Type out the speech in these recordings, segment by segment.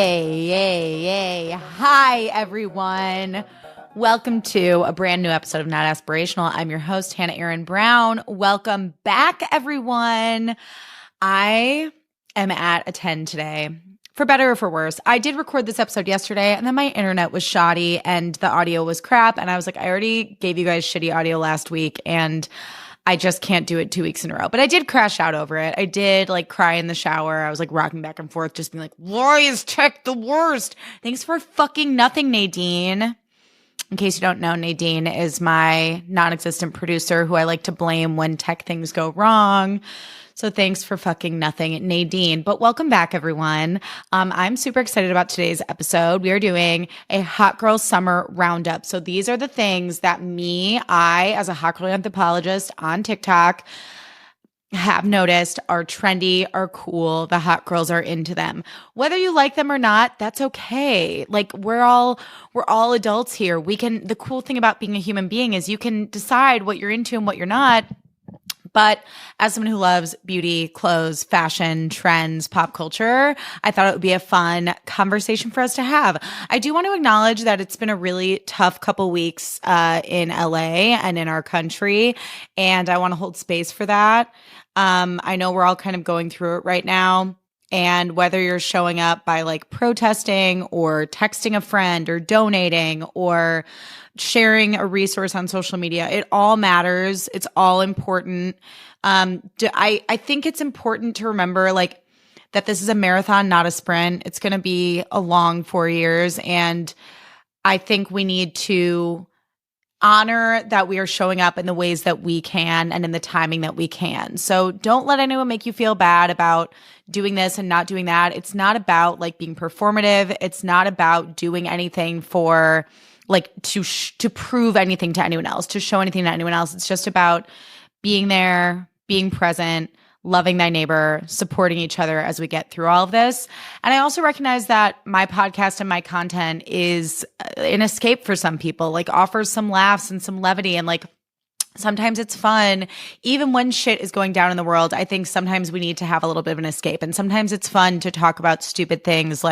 Hey. Hi, everyone. Welcome to a brand new episode of Not Aspirational. I'm your host, Hannah Aaron Brown. Welcome back, everyone. I am at a 10 today, for better or for worse. I did record this episode yesterday, and then my internet was shoddy, and the audio was crap, and I was like, I already gave you guys shitty audio last week, and I just can't do it 2 weeks in a row. But I did crash out over it. I did cry in the shower. I was rocking back and forth, just being like, why is tech the worst? Thanks for fucking nothing, Nadine. In case you don't know, Nadine is my non-existent producer who I like to blame when tech things go wrong. So thanks for fucking nothing, Nadine. But welcome back, everyone. I'm super excited about today's episode. We are doing a Hot Girl Summer Roundup. So these are the things that I, as a hot girl anthropologist on TikTok, have noticed are trendy, are cool. The hot girls are into them. Whether you like them or not, that's okay. We're all adults here. The cool thing about being a human being is you can decide what you're into and what you're not. But as someone who loves beauty, clothes, fashion, trends, pop culture, I thought it would be a fun conversation for us to have. I do want to acknowledge that it's been a really tough couple weeks in LA and in our country, and I want to hold space for that. I know we're all kind of going through it right now. And whether you're showing up by protesting or texting a friend or donating or sharing a resource on social media, it all matters. It's all important. I think it's important to remember that this is a marathon, not a sprint. It's going to be a long 4 years. And I think we need to honor that we are showing up in the ways that we can and in the timing that we can. So don't let anyone make you feel bad about doing this and not doing that. It's not about being performative. It's not about doing anything for to prove anything to anyone else, to show anything to anyone else. It's just about being there, being present, loving thy neighbor, supporting each other as we get through all of this. And I also recognize that my podcast and my content is an escape for some people, offers some laughs and some levity. And sometimes it's fun. Even when shit is going down in the world, I think sometimes we need to have a little bit of an escape. And sometimes it's fun to talk about stupid things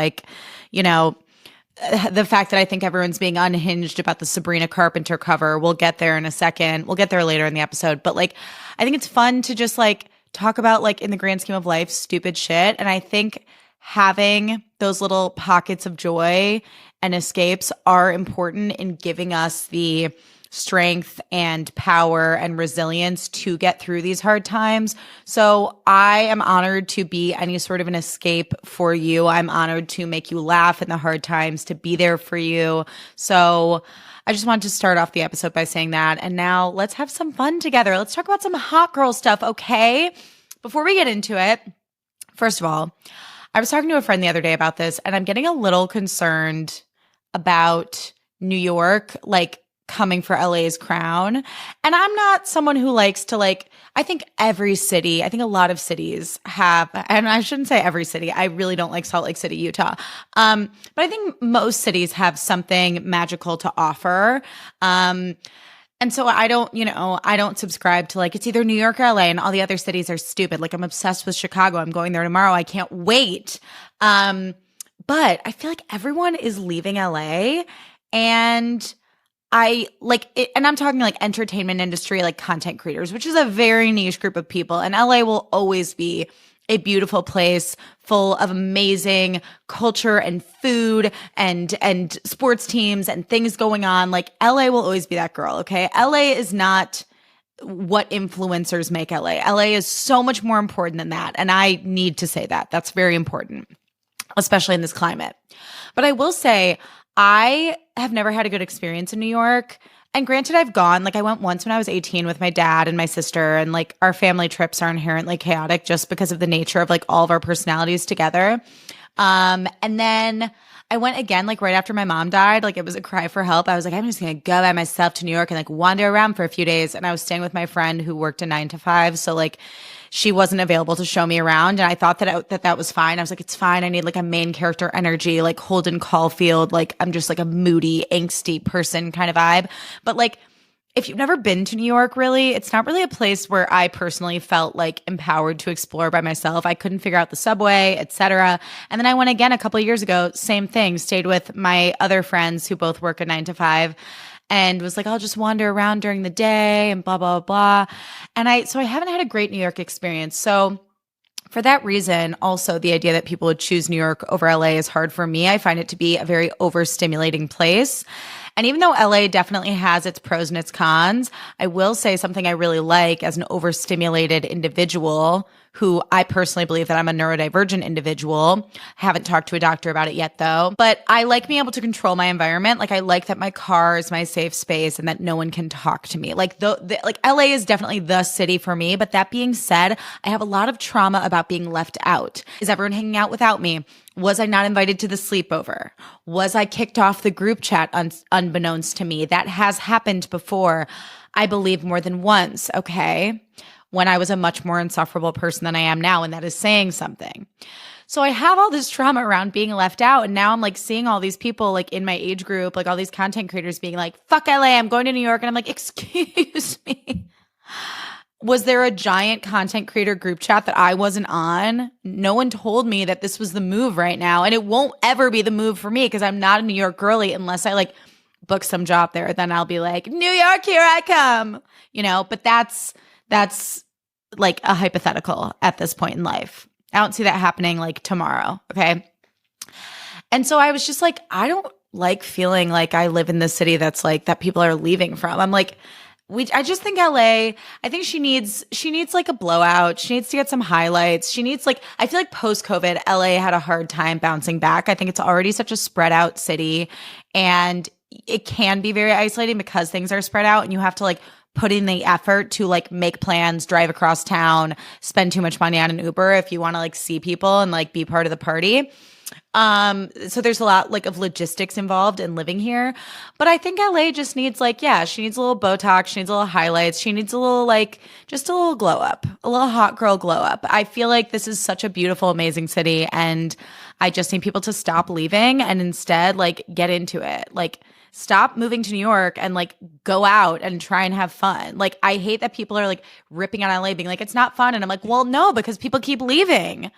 the fact that I think everyone's being unhinged about the Sabrina Carpenter cover. We'll get there in a second. We'll get there later in the episode. But I think it's fun to just talk about in the grand scheme of life, stupid shit. And I think having those little pockets of joy and escapes are important in giving us the strength and power and resilience to get through these hard times. So I am honored to be any sort of an escape for you. I'm honored to make you laugh in the hard times, to be there for you. So I just wanted to start off the episode by saying that. And now let's have some fun together. Let's talk about some hot girl stuff, okay? Before we get into it, first of all, I was talking to a friend the other day about this, and I'm getting a little concerned about New York, coming for LA's crown. And I'm not someone who likes to I think a lot of cities have, and I shouldn't say every city. I really don't like Salt Lake City, Utah. But I think most cities have something magical to offer. And so I don't subscribe to it's either New York or LA and all the other cities are stupid. I'm obsessed with Chicago. I'm going there tomorrow. I can't wait. But I feel like everyone is leaving LA, and I it, and I'm talking entertainment industry, content creators, which is a very niche group of people. And LA will always be a beautiful place full of amazing culture and food and sports teams and things going on. LA will always be that girl, okay? LA is not what influencers make LA. LA is so much more important than that. And I need to say that. That's very important, especially in this climate. But I will say, I have never had a good experience in New York. And granted, I've gone, I went once when I was 18 with my dad and my sister, and our family trips are inherently chaotic just because of the nature of all of our personalities together. And then I went again, right after my mom died. It was a cry for help. I was I'm just going to go by myself to New York and wander around for a few days. And I was staying with my friend who worked a 9 to 5. So she wasn't available to show me around. And I thought that was fine. I was it's fine. I need a main character energy, Holden Caulfield. I'm just a moody, angsty person kind of vibe. But if you've never been to New York, really, it's not really a place where I personally felt like empowered to explore by myself. I couldn't figure out the subway, etc. And then I went again a couple of years ago, same thing, stayed with my other friends who both work a 9 to 5 and was like, I'll just wander around during the day and blah, blah, blah. And so I haven't had a great New York experience. So for that reason, also the idea that people would choose New York over LA is hard for me. I find it to be a very overstimulating place. And even though LA definitely has its pros and its cons, I will say something I really like as an overstimulated individual who I personally believe that I'm a neurodivergent individual. I haven't talked to a doctor about it yet though, but I like being able to control my environment. Like I like that my car is my safe space and that no one can talk to me. Like like LA is definitely the city for me. But that being said, I have a lot of trauma about being left out. Is everyone hanging out without me? Was I not invited to the sleepover? Was I kicked off the group chat unbeknownst to me? That has happened before, I believe more than once, okay? When I was a much more insufferable person than I am now, and that is saying something. So I have all this trauma around being left out, and now I'm like seeing all these people like in my age group, like all these content creators being like, fuck LA, I'm going to New York. And I'm like, excuse me. Was there a giant content creator group chat that I wasn't on? No one told me that this was the move right now. And it won't ever be the move for me because I'm not a New York girly unless I like book some job there. Then I'll be like, New York, here I come. But that's like a hypothetical at this point in life. I don't see that happening like tomorrow. Okay. And so I was just like, I don't like feeling like I live in this city that's like that people are leaving from. I'm like, I just think LA, I think she needs like a blowout. She needs to get some highlights. She needs like, I feel like post-COVID, LA had a hard time bouncing back. I think it's already such a spread out city and it can be very isolating because things are spread out and you have to like put in the effort to like make plans, drive across town, spend too much money on an Uber if you want to like see people and like be part of the party. So there's a lot like of logistics involved in living here, but I think LA just needs like, yeah, she needs a little Botox. She needs a little highlights. She needs a little like, just a little glow up, a little hot girl glow up. I feel like this is such a beautiful, amazing city. And I just need people to stop leaving and instead like get into it. Like stop moving to New York and like go out and try and have fun. Like I hate that people are like ripping on LA being like, it's not fun. And I'm like, well, no, because people keep leaving.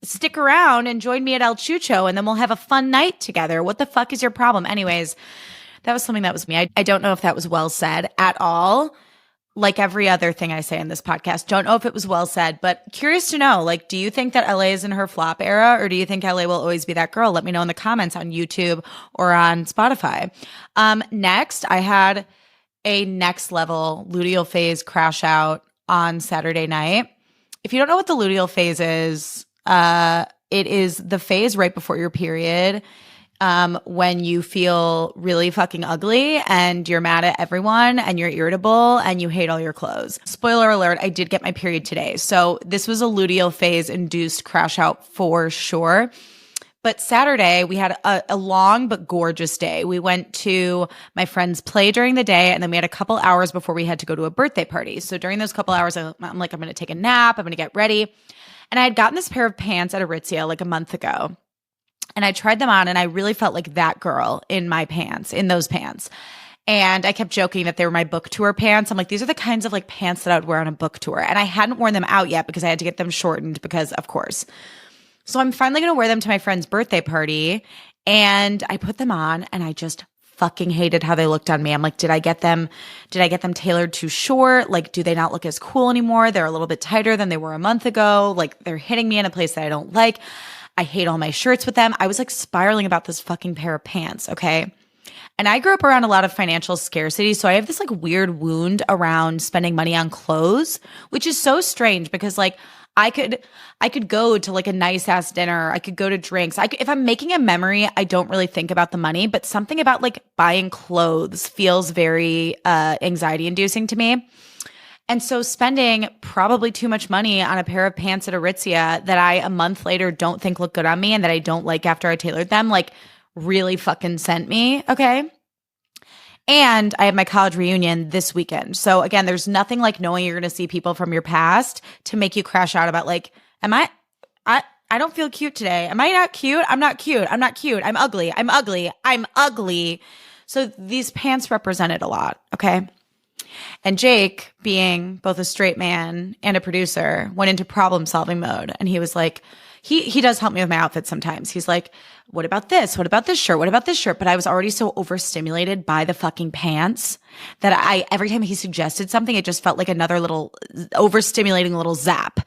Stick around and join me at El Chucho and then we'll have a fun night together. What the fuck is your problem? Anyways, that was something that was me. I don't know if that was well said at all. Like every other thing I say in this podcast, don't know if it was well said, but curious to know, like, do you think that LA is in her flop era or do you think LA will always be that girl? Let me know in the comments on YouTube or on Spotify. Next, I had a next level luteal phase crash out on Saturday night. If you don't know what the luteal phase is, it is the phase right before your period, when you feel really fucking ugly and you're mad at everyone and you're irritable and you hate all your clothes. Spoiler alert, I did get my period today. So this was a luteal phase induced crash out for sure. But Saturday, we had a long but gorgeous day. We went to my friend's play during the day, and then we had a couple hours before we had to go to a birthday party. So during those couple hours, I'm like, I'm going to take a nap. I'm going to get ready. And I had gotten this pair of pants at Aritzia like a month ago. And I tried them on and I really felt like that girl in my pants, in those pants. And I kept joking that they were my book tour pants. I'm like, these are the kinds of like pants that I would wear on a book tour. And I hadn't worn them out yet because I had to get them shortened because of course. So I'm finally going to wear them to my friend's birthday party. And I put them on and I just fucking hated how they looked on me. I'm like, did I get them tailored too short? Like, do they not look as cool anymore? They're a little bit tighter than they were a month ago. Like they're hitting me in a place that I don't like. I hate all my shirts with them. I was like spiraling about this fucking pair of pants. Okay. And I grew up around a lot of financial scarcity. So I have this like weird wound around spending money on clothes, which is so strange because like I could go to like a nice ass dinner. I could go to drinks. If I'm making a memory, I don't really think about the money, but something about like buying clothes feels very anxiety inducing to me. And so spending probably too much money on a pair of pants at Aritzia that I a month later don't think look good on me and that I don't like after I tailored them, like really fucking sent me. Okay. And I have my college reunion this weekend. So again, there's nothing like knowing you're going to see people from your past to make you crash out about like, I don't feel cute today. Am I not cute? I'm not cute. I'm not cute. I'm ugly. I'm ugly. I'm ugly. So these pants represented a lot. Okay. And Jake, being both a straight man and a producer, went into problem solving mode. And he was like, he does help me with my outfits sometimes. He's like, what about this? What about this shirt? What about this shirt? But I was already so overstimulated by the fucking pants that every time he suggested something, it just felt like another little overstimulating little zap.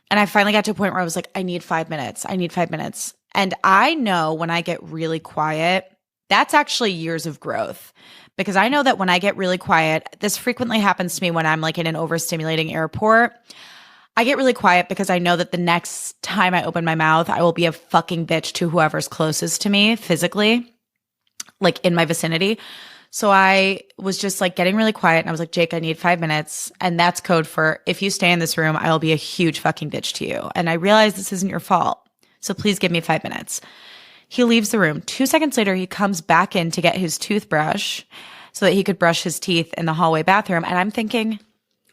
And I finally got to a point where I was like, I need 5 minutes. I need 5 minutes. And I know when I get really quiet, that's actually years of growth. Because I know that when I get really quiet, this frequently happens to me when I'm like in an overstimulating airport. I get really quiet because I know that the next time I open my mouth, I will be a fucking bitch to whoever's closest to me physically, like in my vicinity. So I was just like getting really quiet and I was like, Jake, I need 5 minutes. And that's code for if you stay in this room, I will be a huge fucking bitch to you. And I realize this isn't your fault. So please give me 5 minutes. He leaves the room. 2 seconds later, he comes back in to get his toothbrush so that he could brush his teeth in the hallway bathroom. And I'm thinking,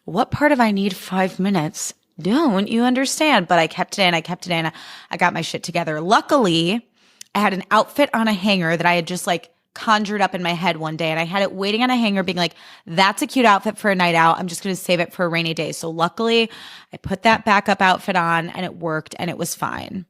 what part of I need 5 minutes? Don't you understand? But I kept it in. I got my shit together. Luckily, I had an outfit on a hanger that I had just like conjured up in my head one day. And I had it waiting on a hanger being like, that's a cute outfit for a night out. I'm just going to save it for a rainy day. So luckily, I put that backup outfit on and it worked and it was fine.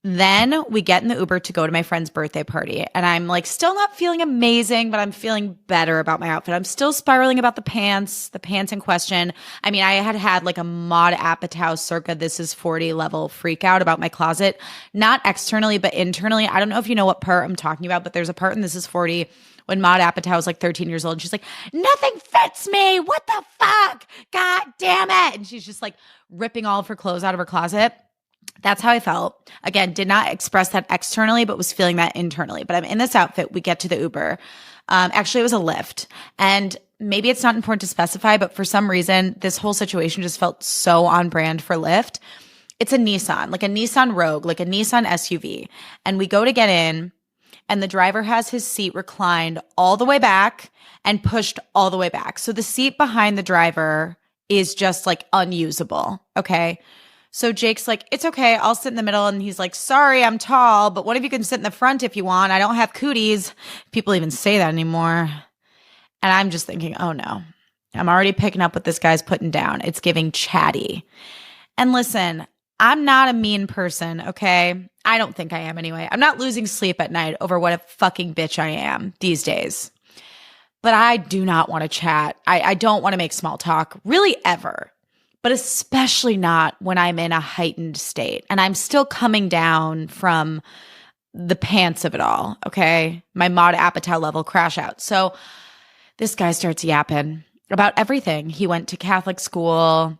Then we get in the Uber to go to my friend's birthday party. And I'm like still not feeling amazing, but I'm feeling better about my outfit. I'm still spiraling about the pants in question. I mean, I had like a Maud Apatow circa This Is 40 level freak out about my closet, not externally, but internally. I don't know if you know what part I'm talking about, but there's a part in This Is 40 when Maud Apatow was like 13 years old. And she's like, nothing fits me. What the fuck? God damn it. And she's just like ripping all of her clothes out of her closet. That's how I felt. Again, did not express that externally, but was feeling that internally. But I'm in this outfit. We get to the Uber. Actually, it was a Lyft. And maybe it's not important to specify, but for some reason, this whole situation just felt so on brand for Lyft. It's a Nissan, like a Nissan Rogue, like a Nissan SUV. And we go to get in, and the driver has his seat reclined all the way back and pushed all the way back. So the seat behind the driver is just like unusable. Okay. So Jake's like, it's okay, I'll sit in the middle. And he's like, sorry, I'm tall, but what if you can sit in the front if you want? I don't have cooties. People even say that anymore. And I'm just thinking, oh no, I'm already picking up what this guy's putting down. It's giving chatty. And listen, I'm not a mean person, okay? I don't think I am anyway. I'm not losing sleep at night over what a fucking bitch I am these days. But I do not want to chat. I don't want to make small talk, really ever. But especially not when I'm in a heightened state and I'm still coming down from the pants of it all, okay? My Maud Apatow level crash out. So this guy starts yapping about everything. He went to Catholic school.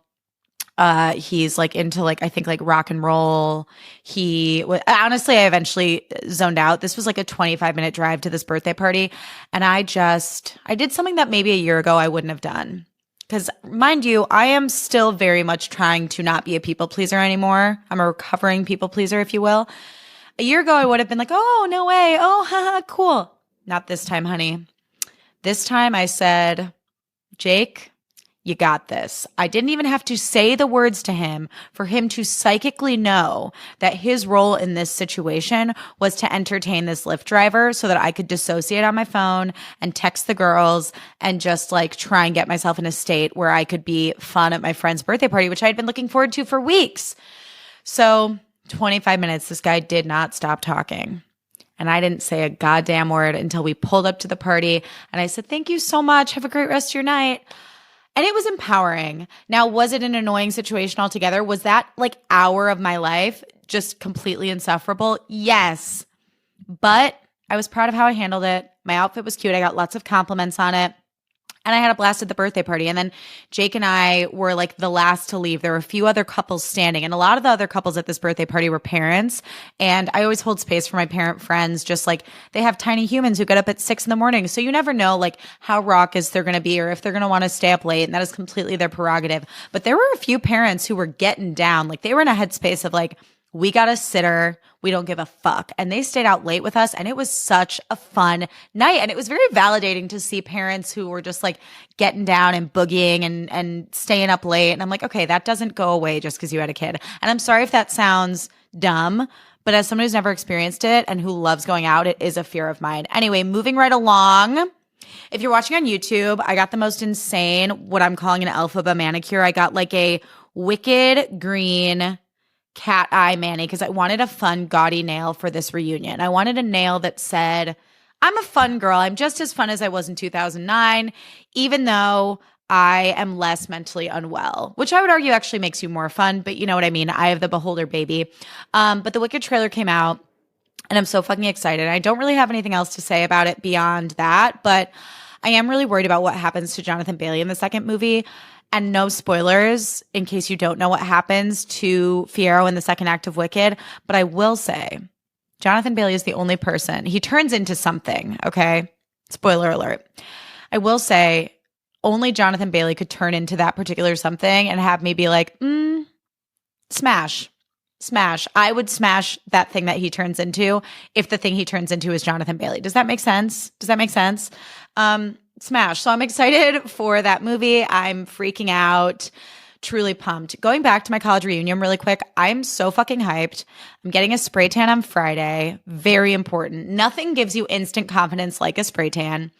He's like into like, I think like rock and roll. Honestly, I eventually zoned out. This was like a 25-minute drive to this birthday party. And I did something that maybe a year ago I wouldn't have done. Because mind you, I am still very much trying to not be a people pleaser anymore. I'm a recovering people pleaser, if you will. A year ago, I would have been like, oh, no way. Oh, haha, cool. Not this time, honey. This time I said, Jake, you got this. I didn't even have to say the words to him for him to psychically know that his role in this situation was to entertain this Lyft driver so that I could dissociate on my phone and text the girls and just like try and get myself in a state where I could be fun at my friend's birthday party, which I had been looking forward to for weeks. So 25 minutes, this guy did not stop talking. And I didn't say a goddamn word until we pulled up to the party. And I said, thank you so much. Have a great rest of your night. And it was empowering. Now, was it an annoying situation altogether? Was that like hour of my life just completely insufferable? Yes. But I was proud of how I handled it. My outfit was cute. I got lots of compliments on it. And I had a blast at the birthday party. And then Jake and I were like the last to leave. There were a few other couples standing. And a lot of the other couples at this birthday party were parents. And I always hold space for my parent friends. Just like they have tiny humans who get up at 6 a.m. So you never know like how raucous they're going to be or if they're going to want to stay up late. And that is completely their prerogative. But there were a few parents who were getting down. Like they were in a headspace of like, we got a sitter. We don't give a fuck. And they stayed out late with us. And it was such a fun night. And it was very validating to see parents who were just like getting down and boogieing and staying up late. And I'm like, okay, that doesn't go away just because you had a kid. And I'm sorry if that sounds dumb, but as someone who's never experienced it and who loves going out, it is a fear of mine. Anyway, moving right along. If you're watching on YouTube, I got the most insane, what I'm calling an Elphaba manicure. I got like a wicked green cat eye mani because I wanted a fun, gaudy nail for this reunion. I wanted a nail that said, I'm a fun girl. I'm just as fun as I was in 2009, even though I am less mentally unwell, which I would argue actually makes you more fun. But you know what I mean? I have the beholder baby. But the Wicked trailer came out. And I'm so fucking excited. I don't really have anything else to say about it beyond that, but I am really worried about what happens to Jonathan Bailey in the second movie. And no spoilers in case you don't know what happens to Fiyero in the second act of Wicked. But I will say, Jonathan Bailey is the only person. He turns into something, okay? Spoiler alert. I will say, only Jonathan Bailey could turn into that particular something and have me be like, smash. Smash. I would smash that thing that he turns into if the thing he turns into is Jonathan Bailey. Does that make sense? Smash. So I'm excited for that movie. I'm freaking out. Truly pumped. Going back to my college reunion really quick, I'm so fucking hyped. I'm getting a spray tan on Friday. Very important. Nothing gives you instant confidence like a spray tan.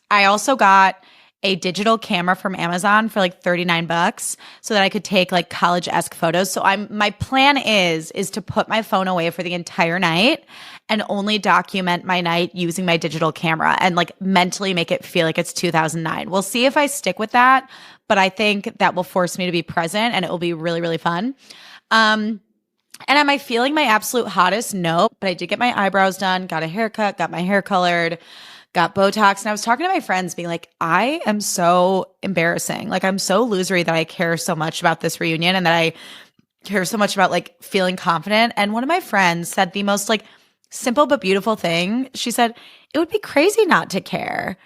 I also got a digital camera from Amazon for like $39 so that I could take like college-esque photos. So my plan is to put my phone away for the entire night and only document my night using my digital camera and like mentally make it feel like it's 2009. We'll see if I stick with that, but I think that will force me to be present and it will be really, really fun. And am I feeling my absolute hottest? No, but I did get my eyebrows done, got a haircut, got my hair colored, got Botox. And I was talking to my friends being like, I am so embarrassing. Like I'm so losery that I care so much about this reunion and that I care so much about like feeling confident. And one of my friends said the most like simple but beautiful thing. She said, it would be crazy not to care.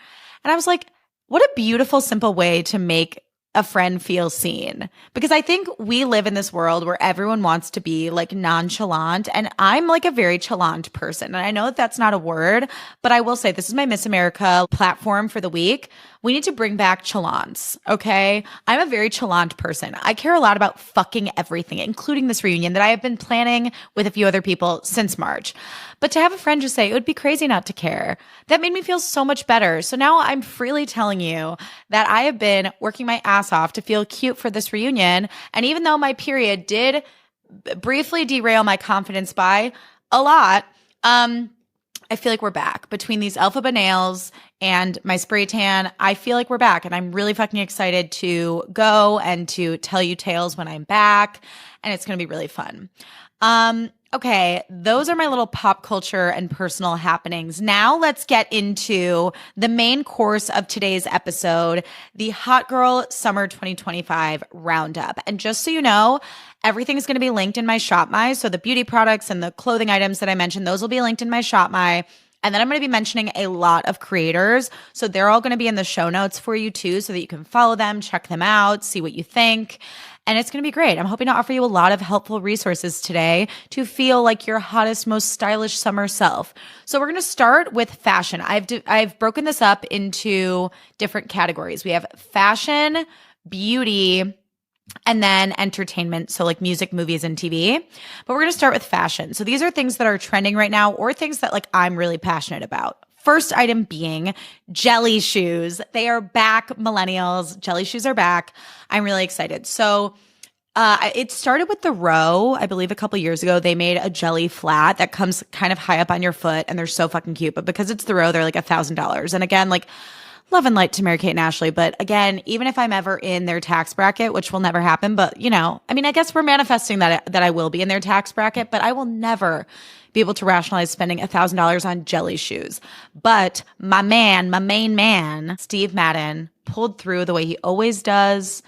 And I was like, what a beautiful, simple way to make a friend feel seen. Because I think we live in this world where everyone wants to be like nonchalant. And I'm like a very chalant person. And I know that that's not a word, but I will say this is my Miss America platform for the week. We need to bring back chalants, okay? I'm a very chalant person. I care a lot about fucking everything, including this reunion that I have been planning with a few other people since March. But to have a friend just say, it would be crazy not to care, that made me feel so much better. So now I'm freely telling you that I have been working my ass off to feel cute for this reunion. And even though my period did briefly derail my confidence by a lot, I feel like we're back. Between these Elphaba nails and my spray tan, I feel like we're back. And I'm really fucking excited to go and to tell you tales when I'm back. And it's going to be really fun. Okay, those are my little pop culture and personal happenings. Now let's get into the main course of today's episode, the Hot Girl Summer 2025 Roundup. And just so you know, everything is going to be linked in my Shop My. So the beauty products and the clothing items that I mentioned, those will be linked in my Shop My. And then I'm going to be mentioning a lot of creators. So they're all going to be in the show notes for you too, so that you can follow them, check them out, see what you think. And it's going to be great. I'm hoping to offer you a lot of helpful resources today to feel like your hottest, most stylish summer self. So we're going to start with fashion. I've broken this up into different categories. We have fashion, beauty, and then entertainment, so like music, movies, and TV. But we're going to start with fashion. So these are things that are trending right now or things that like I'm really passionate about. First item being jelly shoes. They are back, millennials. Jelly shoes are back. I'm really excited. So it started with the Row. I believe a couple years ago, they made a jelly flat that comes kind of high up on your foot, and they're so fucking cute. But because it's the Row, they're like $1,000. And again, like, love and light to Mary-Kate and Ashley. But again, even if I'm ever in their tax bracket, which will never happen, but you know, I mean, I guess we're manifesting that I will be in their tax bracket, but I will never be able to rationalize spending $1,000 on jelly shoes. But my main man, Steve Madden, pulled through the way he always does.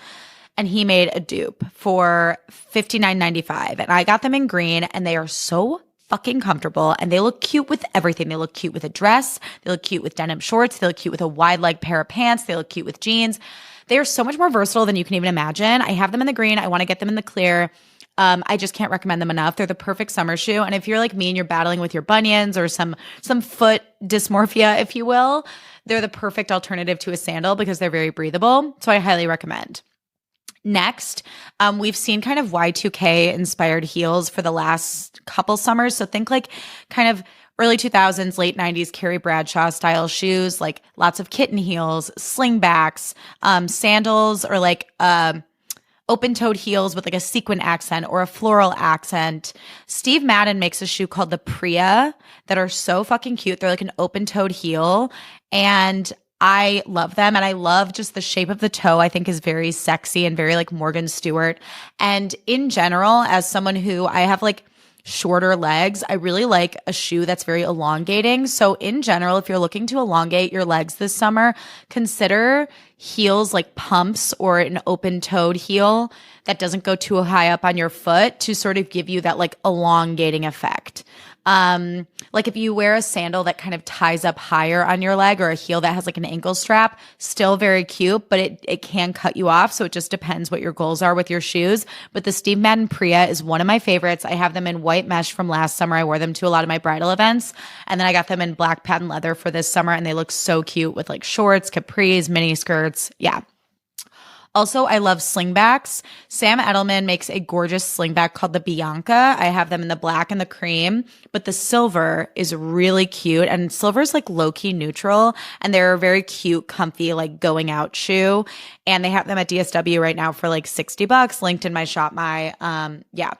And he made a dupe for $59.95. And I got them in green, and they are so fucking comfortable, and they look cute with everything. They look cute with a dress. They look cute with denim shorts. They look cute with a wide leg pair of pants. They look cute with jeans. They are so much more versatile than you can even imagine. I have them in the green. I want to get them in the clear. I just can't recommend them enough. They're the perfect summer shoe. And if you're like me and you're battling with your bunions or some foot dysmorphia, if you will, they're the perfect alternative to a sandal because they're very breathable. So I highly recommend. Next, we've seen kind of Y2K inspired heels for the last couple summers. So think like kind of early 2000s, late 90s Carrie Bradshaw style shoes, like lots of kitten heels, slingbacks, sandals, or like open-toed heels with like a sequin accent or a floral accent. Steve Madden makes a shoe called the Priya that are so fucking cute. They're like an open-toed heel, and I love them. And I love just the shape of the toe, I think is very sexy and very like Morgan Stewart. And in general, as someone who I have like shorter legs, I really like a shoe that's very elongating. So in general, if you're looking to elongate your legs this summer, consider heels like pumps or an open-toed heel that doesn't go too high up on your foot to sort of give you that like elongating effect. Like if you wear a sandal that kind of ties up higher on your leg, or a heel that has like an ankle strap, still very cute, but it can cut you off. So it just depends what your goals are with your shoes. But the Steve Madden Priya is one of my favorites. I have them in white mesh from last summer. I wore them to a lot of my bridal events. And then I got them in black patent leather for this summer, and they look so cute with like shorts, capris, mini skirts. Yeah. Also, I love slingbacks. Sam Edelman makes a gorgeous slingback called the Bianca. I have them in the black and the cream, but the silver is really cute. And silver is like low-key neutral, and they're a very cute, comfy, like going out shoe. And they have them at DSW right now for like $60, linked in my shop. Yeah.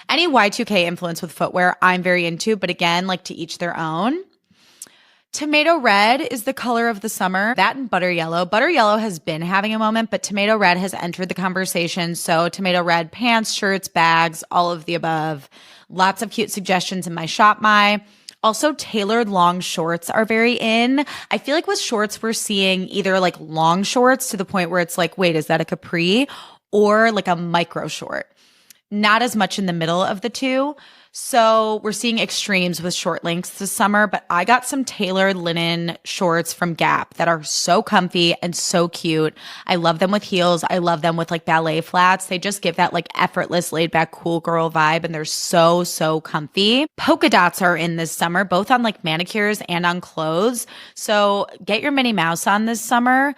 Any Y2K influence with footwear, I'm very into, but again, like to each their own. Tomato red is the color of the summer. That and butter yellow. Butter yellow has been having a moment, but tomato red has entered the conversation. So tomato red pants, shirts, bags, all of the above. Lots of cute suggestions in my shop. Also, tailored long shorts are very in. I feel like with shorts, we're seeing either like long shorts to the point where it's like, wait, is that a capri? Or like a micro short. Not as much in the middle of the two. So we're seeing extremes with short lengths this summer, but I got some tailored linen shorts from Gap that are so comfy and so cute. I love them with heels. I love them with like ballet flats. They just give that like effortless, laid back, cool girl vibe, and they're so, so comfy. Polka dots are in this summer, both on like manicures and on clothes. So get your Minnie Mouse on this summer.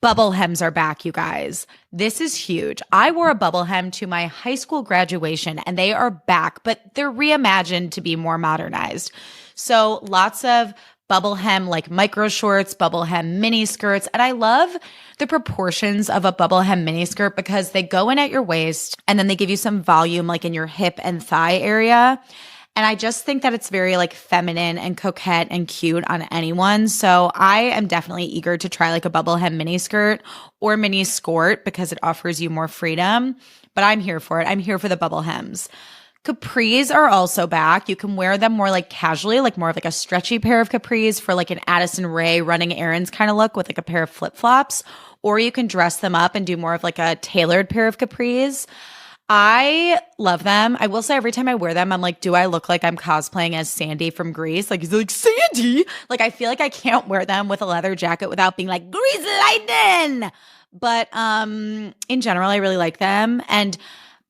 Bubble hems are back, you guys. This is huge. I wore a bubble hem to my high school graduation, and they are back, but they're reimagined to be more modernized. So lots of bubble hem like micro shorts, bubble hem mini skirts. And I love the proportions of a bubble hem mini skirt because they go in at your waist and then they give you some volume like in your hip and thigh area. And I just think that it's very like feminine and coquette and cute on anyone. So I am definitely eager to try like a bubble hem mini skirt or mini skirt because it offers you more freedom. But I'm here for it. I'm here for the bubble hems. Capris are also back. You can wear them more like casually, like more of like a stretchy pair of capris for like an Addison Rae running errands kind of look with like a pair of flip-flops. Or you can dress them up and do more of like a tailored pair of capris. I love them. I will say every time I wear them, I'm like, do I look like I'm cosplaying as Sandy from Grease? Like, he's like, Sandy? Like, I feel like I can't wear them with a leather jacket without being like, Grease lightning. But in general, I really like them. And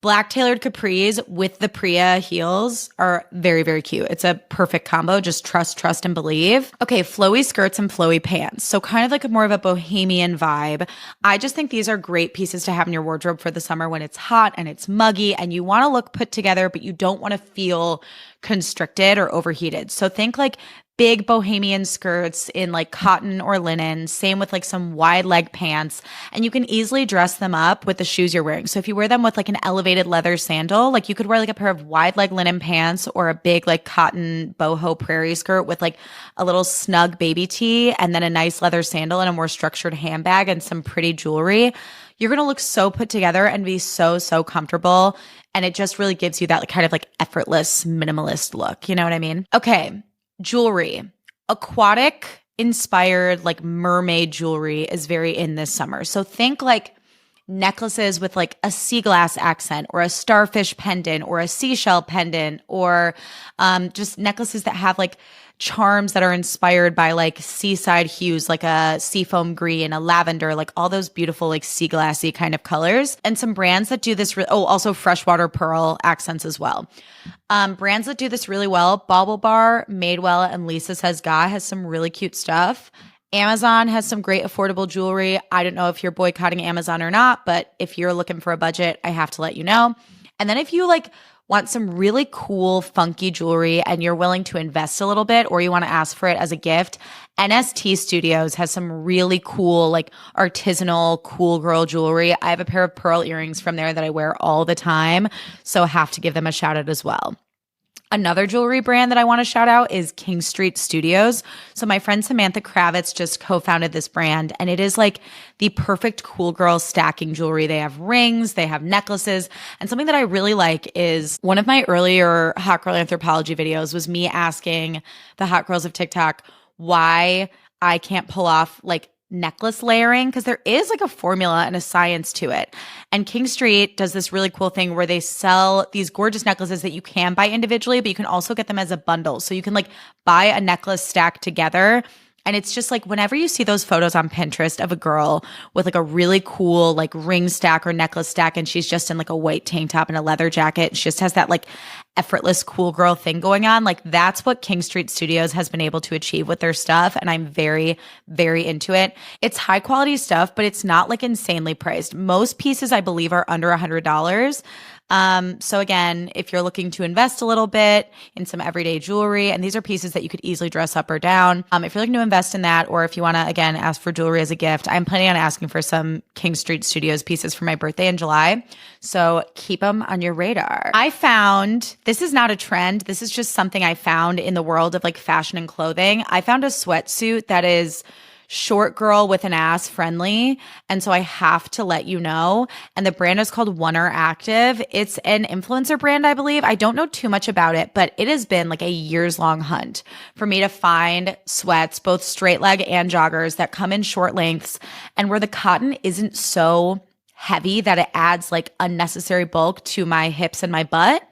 black tailored capris with the Priya heels are very, very cute. It's a perfect combo. Just trust, and believe. Okay, flowy skirts and flowy pants. So kind of like a more of a bohemian vibe. I just think these are great pieces to have in your wardrobe for the summer when it's hot and it's muggy and you want to look put together, but you don't want to feel constricted or overheated. So think like big bohemian skirts in like cotton or linen, same with like some wide leg pants, and you can easily dress them up with the shoes you're wearing. So if you wear them with like an elevated leather sandal, like you could wear like a pair of wide leg linen pants or a big like cotton boho prairie skirt with like a little snug baby tee and then a nice leather sandal and a more structured handbag and some pretty jewelry. You're going to look so put together and be so, so comfortable. And it just really gives you that like, kind of like effortless minimalist look. You know what I mean? Okay. Jewelry. Aquatic inspired like mermaid jewelry is very in this summer. So think like necklaces with like a sea glass accent or a starfish pendant or a seashell pendant or just necklaces that have like charms that are inspired by like seaside hues, like a seafoam green, a lavender, like all those beautiful like sea glassy kind of colors. And some brands that do this, also freshwater pearl accents as well. Brands that do this really well, Bauble Bar, Madewell, and Lisa Says Guy has some really cute stuff. Amazon has some great affordable jewelry. I don't know if you're boycotting Amazon or not, but if you're looking for a budget, I have to let you know. And then if you like want some really cool, funky jewelry and you're willing to invest a little bit or you want to ask for it as a gift, NST Studios has some really cool, like artisanal, cool girl jewelry. I have a pair of pearl earrings from there that I wear all the time, so I have to give them a shout out as well. Another jewelry brand that I want to shout out is King Street Studios. So my friend Samantha Kravitz just co-founded this brand and it is like the perfect cool girl stacking jewelry. They have rings, they have necklaces, and something that I really like is one of my earlier Hot Girl Anthropology videos was me asking the hot girls of TikTok why I can't pull off like necklace layering, because there is like a formula and a science to it. And King Street does this really cool thing where they sell these gorgeous necklaces that you can buy individually, but you can also get them as a bundle. So you can like buy a necklace stacked together. And it's just like whenever you see those photos on Pinterest of a girl with like a really cool like ring stack or necklace stack and she's just in like a white tank top and a leather jacket, and she just has that like effortless cool girl thing going on. Like that's what King Street Studios has been able to achieve with their stuff. And I'm very, very into it. It's high quality stuff, but it's not like insanely priced. Most pieces I believe are under $100. So again, if you're looking to invest a little bit in some everyday jewelry, and these are pieces that you could easily dress up or down. If you're looking to invest in that, or if you want to, again, ask for jewelry as a gift, I'm planning on asking for some King Street Studios pieces for my birthday in July. So keep them on your radar. I found, this is not a trend. This is just something I found in the world of like fashion and clothing. I found a sweatsuit that is short girl with an ass friendly. And so I have to let you know. And the brand is called Oner Active. It's an influencer brand, I believe. I don't know too much about it, but it has been like a years long hunt for me to find sweats, both straight leg and joggers that come in short lengths and where the cotton isn't so heavy that it adds like unnecessary bulk to my hips and my butt.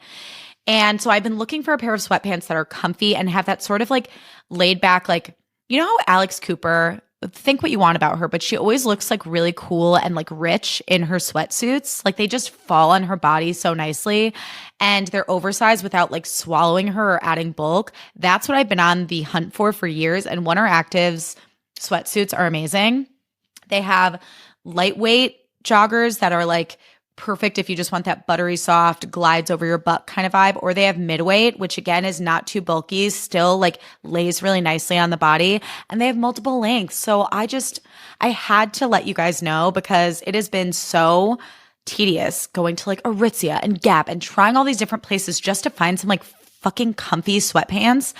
And so I've been looking for a pair of sweatpants that are comfy and have that sort of like laid back, like, you know how Alex Cooper, think what you want about her, but she always looks like really cool and like rich in her sweatsuits. Like they just fall on her body so nicely and they're oversized without like swallowing her or adding bulk. That's what I've been on the hunt for years. And Oner Active's sweatsuits are amazing. They have lightweight joggers that are like perfect if you just want that buttery soft glides over your butt kind of vibe, or they have midweight, which again is not too bulky, still like lays really nicely on the body, and they have multiple lengths. So I had to let you guys know because it has been so tedious going to like Aritzia and Gap and trying all these different places just to find some like fucking comfy sweatpants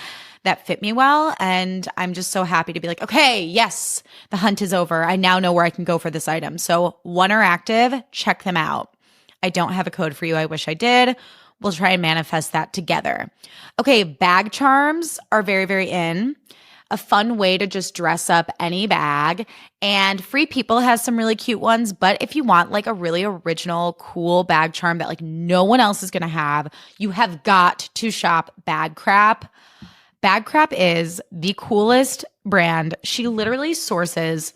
that fit me well. And I'm just so happy to be like, okay, yes, the hunt is over. I now know where I can go for this item. So Oner Active, check them out. I don't have a code for you. I wish I did. We'll try and manifest that together. Okay, bag charms are very, very in. A fun way to just dress up any bag. And Free People has some really cute ones. But if you want like a really original, cool bag charm that like no one else is going to have, you have got to shop Bag Crap. Bag Crap is the coolest brand. She literally sources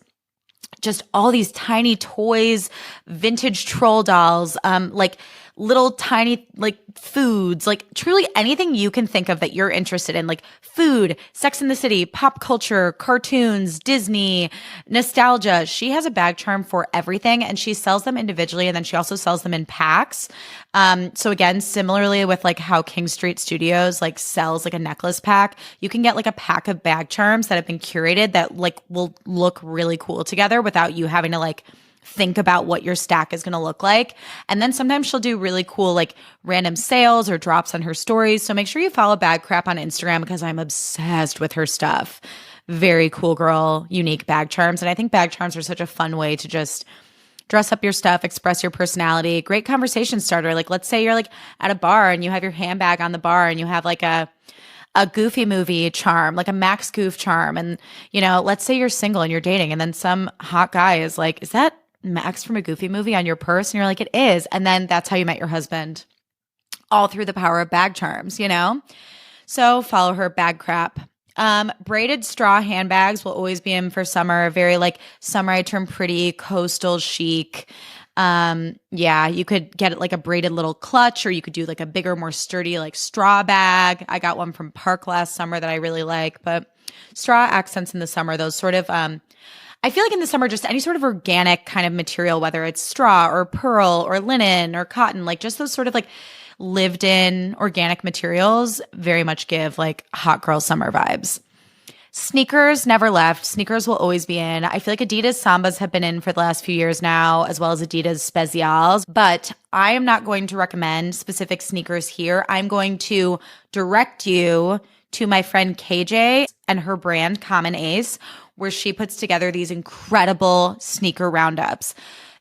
just all these tiny toys, vintage troll dolls, like little tiny like foods, like truly anything you can think of that you're interested in, like food, Sex and the City, pop culture, cartoons, Disney, nostalgia. She has a bag charm for everything and she sells them individually and then she also sells them in packs. So again, similarly with like how King Street Studios like sells like a necklace pack, you can get like a pack of bag charms that have been curated that like will look really cool together without you having to like think about what your stack is going to look like. And then sometimes she'll do really cool like random sales or drops on her stories. So make sure you follow Bag Crap on Instagram because I'm obsessed with her stuff. Very cool girl, unique bag charms. And I think bag charms are such a fun way to just dress up your stuff, express your personality. Great conversation starter. Like let's say you're like at a bar and you have your handbag on the bar and you have like a Goofy movie charm, like a Max Goof charm. And, you know, let's say you're single and you're dating and then some hot guy is like, is that Max from a Goofy movie on your purse? And you're like, it is. And then that's how you met your husband, all through the power of bag charms, you know? So follow her, Bag Crap. Braided straw handbags will always be in for summer. Very like summer, I turn pretty, coastal chic. Yeah, you could get it like a braided little clutch, or you could do like a bigger, more sturdy, like straw bag. I got one from Park last summer that I really like, but straw accents in the summer, those sort of, I feel like in the summer, just any sort of organic kind of material, whether it's straw or pearl or linen or cotton, like just those sort of like lived in organic materials very much give like hot girl summer vibes. Sneakers never left. Sneakers will always be in. I feel like Adidas Sambas have been in for the last few years now, as well as Adidas Specials. But I am not going to recommend specific sneakers here. I'm going to direct you to my friend KJ and her brand Common Ace, where she puts together these incredible sneaker roundups.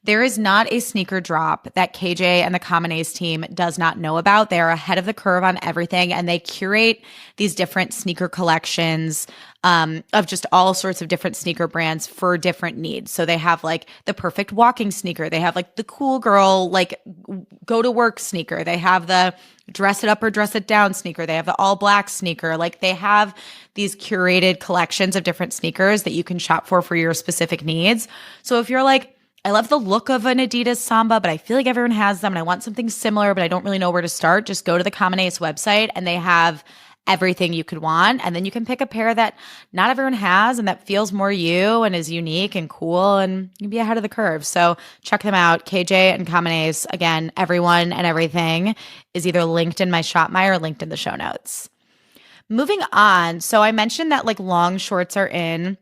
There is not a sneaker drop that KJ and the Common Ace team does not know about. They are ahead of the curve on everything, and they curate these different sneaker collections of just all sorts of different sneaker brands for different needs. So they have like the perfect walking sneaker. They have like the cool girl, like go to work sneaker. They have the dress it up or dress it down sneaker. They have the all black sneaker. Like they have these curated collections of different sneakers that you can shop for your specific needs. So if you're like, I love the look of an Adidas Samba, but I feel like everyone has them and I want something similar, but I don't really know where to start, just go to the Common Ace website and they have everything you could want. And then you can pick a pair that not everyone has and that feels more you and is unique and cool, and you'll be ahead of the curve. So check them out. KJ and Common Ace. Again, everyone and everything is either linked in my Shop My or linked in the show notes. Moving on. So I mentioned that like long shorts are in,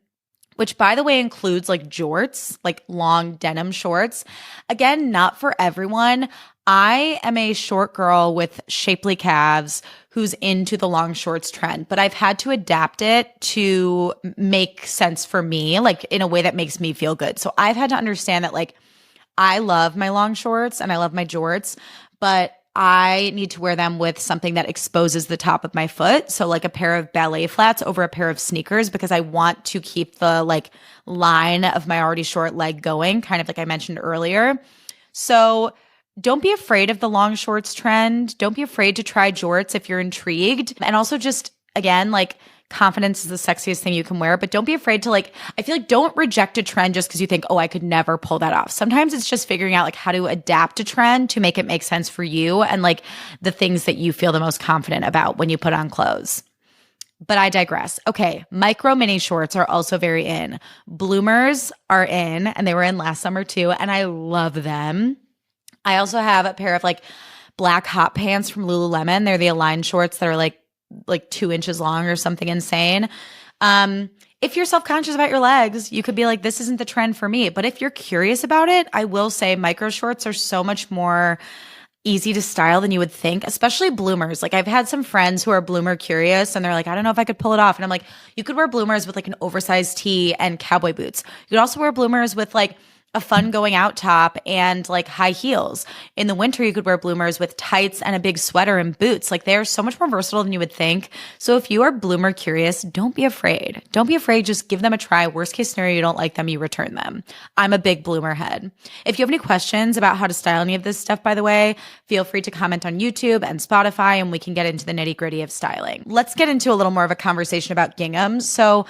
which by the way includes like jorts, like long denim shorts. Again, not for everyone. I am a short girl with shapely calves who's into the long shorts trend, but I've had to adapt it to make sense for me, like in a way that makes me feel good. So I've had to understand that like I love my long shorts and I love my jorts, but I need to wear them with something that exposes the top of my foot. So like a pair of ballet flats over a pair of sneakers, because I want to keep the like line of my already short leg going, kind of like I mentioned earlier. So don't be afraid of the long shorts trend. Don't be afraid to try jorts if you're intrigued. And also just, again, like confidence is the sexiest thing you can wear, but don't be afraid to like, I feel like don't reject a trend just because you think, oh, I could never pull that off. Sometimes it's just figuring out like how to adapt a trend to make it make sense for you and like the things that you feel the most confident about when you put on clothes. But I digress. Okay, micro mini shorts are also very in. Bloomers are in, and they were in last summer too, and I love them. I also have a pair of like black hot pants from Lululemon. They're the Align shorts that are like 2 inches long or something insane. If you're self-conscious about your legs, you could be like, this isn't the trend for me. But if you're curious about it, I will say micro shorts are so much more easy to style than you would think, especially bloomers. Like I've had some friends who are bloomer curious and they're like, I don't know if I could pull it off. And I'm like, you could wear bloomers with like an oversized tee and cowboy boots. You could also wear bloomers with like a fun going out top and like high heels. In the winter, you could wear bloomers with tights and a big sweater and boots. Like they're so much more versatile than you would think. So if you are bloomer curious, don't be afraid. Don't be afraid. Just give them a try. Worst case scenario, you don't like them, you return them. I'm a big bloomer head. If you have any questions about how to style any of this stuff, by the way, feel free to comment on YouTube and Spotify and we can get into the nitty gritty of styling. Let's get into a little more of a conversation about gingham. So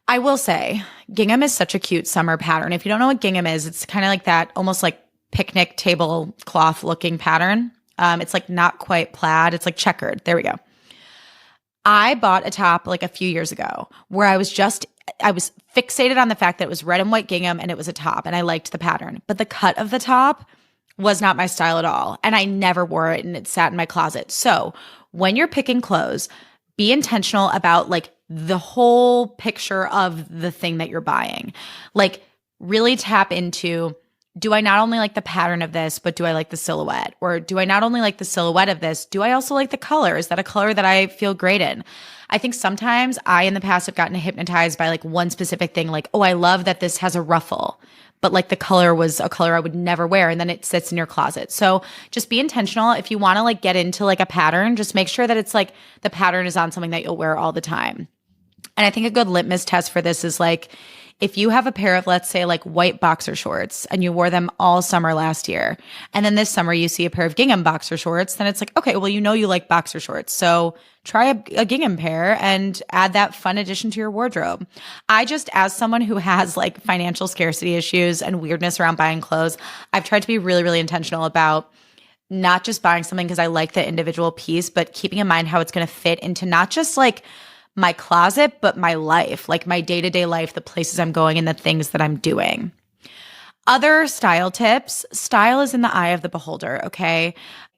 I will say gingham is such a cute summer pattern. If you don't know what gingham is, it's kind of like that almost like picnic tablecloth looking pattern. It's like not quite plaid. It's like checkered. There we go. I bought a top like a few years ago where I was fixated on the fact that it was red and white gingham and it was a top and I liked the pattern. But the cut of the top was not my style at all. And I never wore it and it sat in my closet. So when you're picking clothes, be intentional about like the whole picture of the thing that you're buying. Like really tap into, do I not only like the pattern of this, but do I like the silhouette? Or do I not only like the silhouette of this, do I also like the color? Is that a color that I feel great in? I think sometimes I in the past have gotten hypnotized by like one specific thing, like, oh, I love that this has a ruffle, but like the color was a color I would never wear, and then it sits in your closet. So just be intentional. If you want to like get into like a pattern, just make sure that it's like the pattern is on something that you'll wear all the time. And I think a good litmus test for this is like, if you have a pair of, let's say, like white boxer shorts and you wore them all summer last year, and then this summer you see a pair of gingham boxer shorts, then it's like, okay, well, you know you like boxer shorts. So try a gingham pair and add that fun addition to your wardrobe. I just, as someone who has like financial scarcity issues and weirdness around buying clothes, I've tried to be really, really intentional about not just buying something because I like the individual piece, but keeping in mind how it's going to fit into not just like my closet, but my life, like my day-to-day life, the places I'm going and the things that I'm doing. Other style tips. Style is in the eye of the beholder, okay?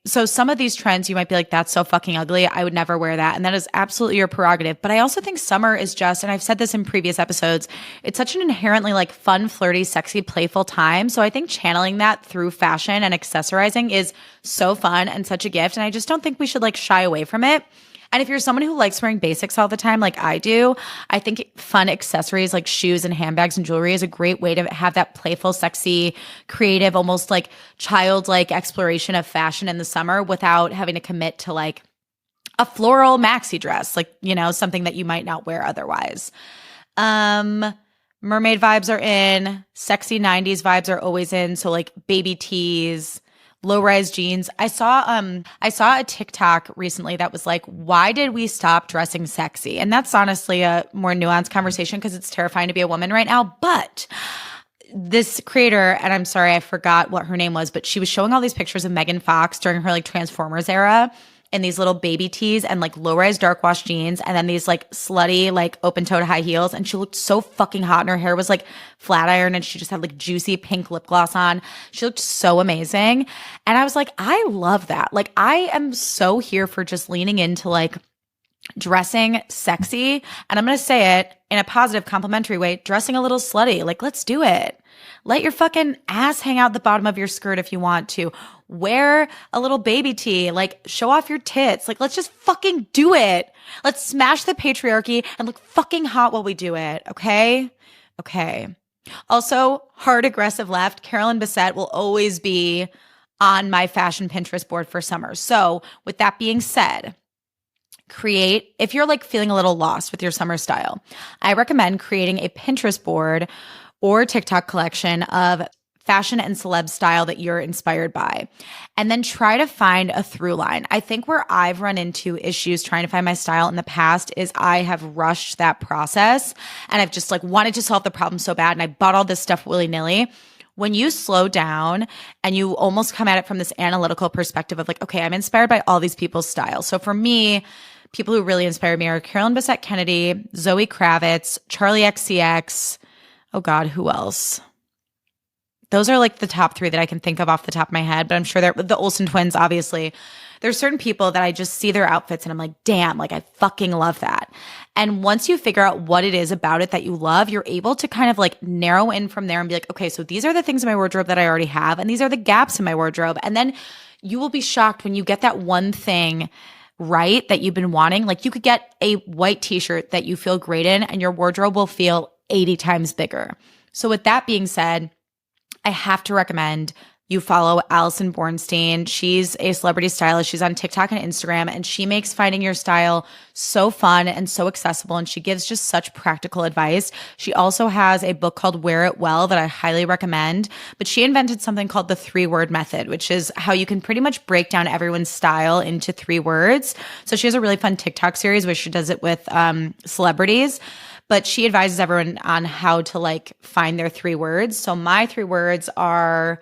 So some of these trends, you might be like, that's so fucking ugly. I would never wear that. And that is absolutely your prerogative. But I also think summer is just, and I've said this in previous episodes, it's such an inherently like fun, flirty, sexy, playful time. So I think channeling that through fashion and accessorizing is so fun and such a gift. And I just don't think we should like shy away from it. And if you're someone who likes wearing basics all the time, like I do, I think fun accessories like shoes and handbags and jewelry is a great way to have that playful, sexy, creative, almost like childlike exploration of fashion in the summer without having to commit to like a floral maxi dress, like, you know, something that you might not wear otherwise. Mermaid vibes are in, sexy 90s vibes are always in. So like baby tees, low-rise jeans. I saw a TikTok recently that was like, why did we stop dressing sexy? And that's honestly a more nuanced conversation because it's terrifying to be a woman right now. But this creator, and I'm sorry, I forgot what her name was, but she was showing all these pictures of Megan Fox during her like Transformers era in these little baby tees and like low-rise dark wash jeans and then these like slutty like open-toed high heels, and she looked so fucking hot and her hair was like flat iron and she just had like juicy pink lip gloss on. She looked so amazing. And I was like, I love that. Like I am so here for just leaning into like dressing sexy, and I'm going to say it in a positive complimentary way, dressing a little slutty. Like let's do it. Let your fucking ass hang out the bottom of your skirt if you want to. Wear a little baby tee, like show off your tits. Like let's just fucking do it. Let's smash the patriarchy and look fucking hot while we do it. Okay? Okay. Also, hard aggressive left, Carolyn Bessette will always be on my fashion Pinterest board for summer. So with that being said, if you're like feeling a little lost with your summer style, I recommend creating a Pinterest board or TikTok collection of fashion and celeb style that you're inspired by. And then try to find a through line. I think where I've run into issues trying to find my style in the past is I have rushed that process and I've just like wanted to solve the problem so bad and I bought all this stuff willy-nilly. When you slow down and you almost come at it from this analytical perspective of like, okay, I'm inspired by all these people's style. So for me, people who really inspired me are Carolyn Bessette Kennedy, Zoe Kravitz, Charlie XCX. Oh God, who else? Those are like the top three that I can think of off the top of my head, but I'm sure they're the Olsen twins, obviously. There's certain people that I just see their outfits and I'm like, damn, like I fucking love that. And once you figure out what it is about it that you love, you're able to kind of like narrow in from there and be like, okay, so these are the things in my wardrobe that I already have, and these are the gaps in my wardrobe. And then you will be shocked when you get that one thing right that you've been wanting. Like you could get a white t-shirt that you feel great in and your wardrobe will feel 80 times bigger. So with that being said, I have to recommend you follow Allison Bornstein. She's a celebrity stylist. She's on TikTok and Instagram, and she makes finding your style so fun and so accessible, and she gives just such practical advice. She also has a book called Wear It Well that I highly recommend, but she invented something called the 3-word method, which is how you can pretty much break down everyone's style into 3 words. So she has a really fun TikTok series where she does it with celebrities. But she advises everyone on how to like find their 3 words. So my 3 words are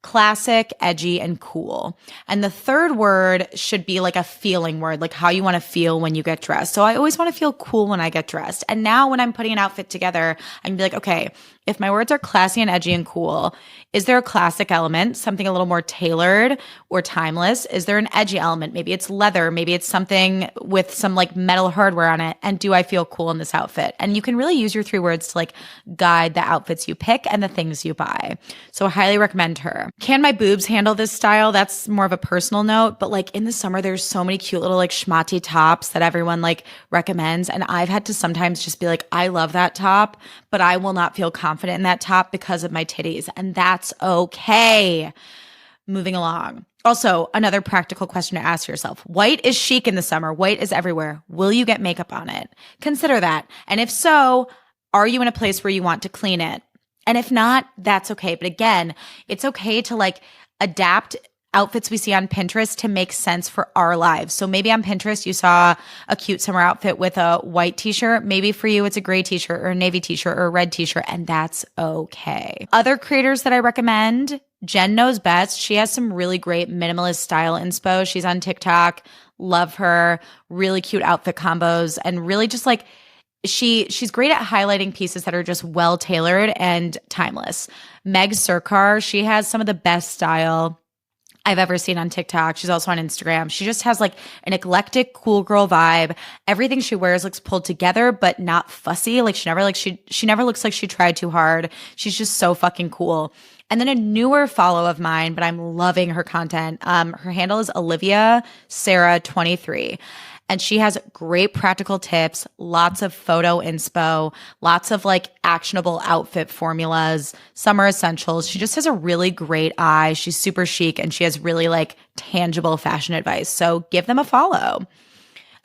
classic, edgy, and cool. And the 3rd word should be like a feeling word, like how you want to feel when you get dressed. So I always want to feel cool when I get dressed. And now when I'm putting an outfit together, I can be like, okay, if my words are classy and edgy and cool, is there a classic element, something a little more tailored or timeless? Is there an edgy element? Maybe it's leather. Maybe it's something with some like metal hardware on it. And do I feel cool in this outfit? And you can really use your 3 words to like guide the outfits you pick and the things you buy. So I highly recommend her. Can my boobs handle this style? That's more of a personal note. But like in the summer, there's so many cute little like schmatty tops that everyone like recommends. And I've had to sometimes just be like, I love that top, but I will not feel confident in that top because of my titties. And that's okay. Moving along. Also, another practical question to ask yourself. White is chic in the summer. White is everywhere. Will you get makeup on it? Consider that. And if so, are you in a place where you want to clean it? And if not, that's okay. But again, it's okay to like adapt outfits we see on Pinterest to make sense for our lives. So maybe on Pinterest, you saw a cute summer outfit with a white t-shirt. Maybe for you, it's a gray t-shirt or a navy t-shirt or a red t-shirt, and that's okay. Other creators that I recommend, Jen Knows Best. She has some really great minimalist style inspo. She's on TikTok. Love her. Really cute outfit combos and really just like she's great at highlighting pieces that are just well tailored and timeless. Meg Surkar, she has some of the best style I've ever seen on TikTok. She's also on Instagram. She just has like an eclectic, cool girl vibe. Everything she wears looks pulled together, but not fussy. Like she never looks like she tried too hard. She's just so fucking cool. And then a newer follow of mine, but I'm loving her content. Her handle is Olivia Sarah 23. And she has great practical tips, lots of photo inspo, lots of like actionable outfit formulas, summer essentials. She just has a really great eye. She's super chic and she has really like tangible fashion advice. So give them a follow.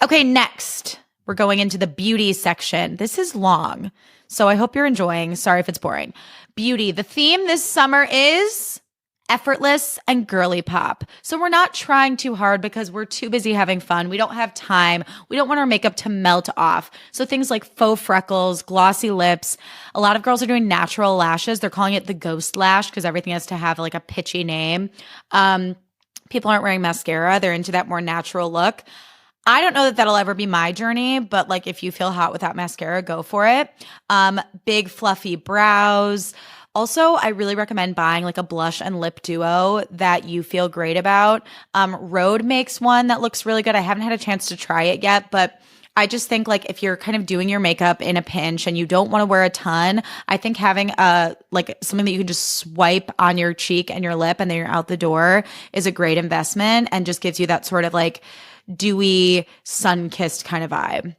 Okay, next, we're going into the beauty section. This is long, so I hope you're enjoying. Sorry if it's boring. Beauty. The theme this summer is effortless and girly pop. So we're not trying too hard because we're too busy having fun. We don't have time. We don't want our makeup to melt off. So things like faux freckles, glossy lips. A lot of girls are doing natural lashes. They're calling it the ghost lash because everything has to have like a pitchy name. People aren't wearing mascara. They're into that more natural look. I don't know that that'll ever be my journey, but like if you feel hot without mascara, go for it. Big fluffy brows. Also, I really recommend buying like a blush and lip duo that you feel great about. Rhode makes one that looks really good. I haven't had a chance to try it yet, but I just think like if you're kind of doing your makeup in a pinch and you don't want to wear a ton, I think having like something that you can just swipe on your cheek and your lip and then you're out the door is a great investment and just gives you that sort of like dewy, sun-kissed kind of vibe.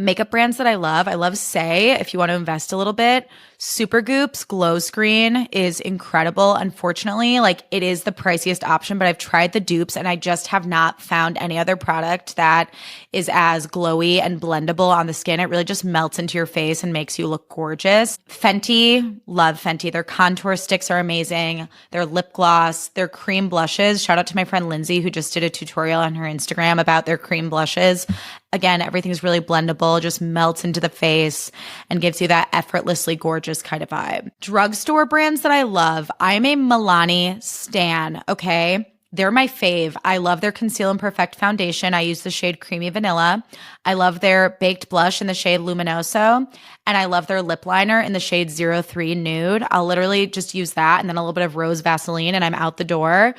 Makeup brands that I love Say, if you want to invest a little bit. Supergoop's Glow Screen is incredible. Unfortunately, like it is the priciest option, but I've tried the dupes and I just have not found any other product that is as glowy and blendable on the skin. It really just melts into your face and makes you look gorgeous. Fenty, love Fenty. Their contour sticks are amazing. Their lip gloss, their cream blushes. Shout out to my friend Lindsay who just did a tutorial on her Instagram about their cream blushes. Again, everything's really blendable, just melts into the face and gives you that effortlessly gorgeous kind of vibe. Drugstore brands that I love. I'm a Milani stan, okay? They're my fave. I love their Conceal and Perfect foundation. I use the shade Creamy Vanilla. I love their baked blush in the shade Luminoso. And I love their lip liner in the shade 03 Nude. I'll literally just use that and then a little bit of rose Vaseline and I'm out the door.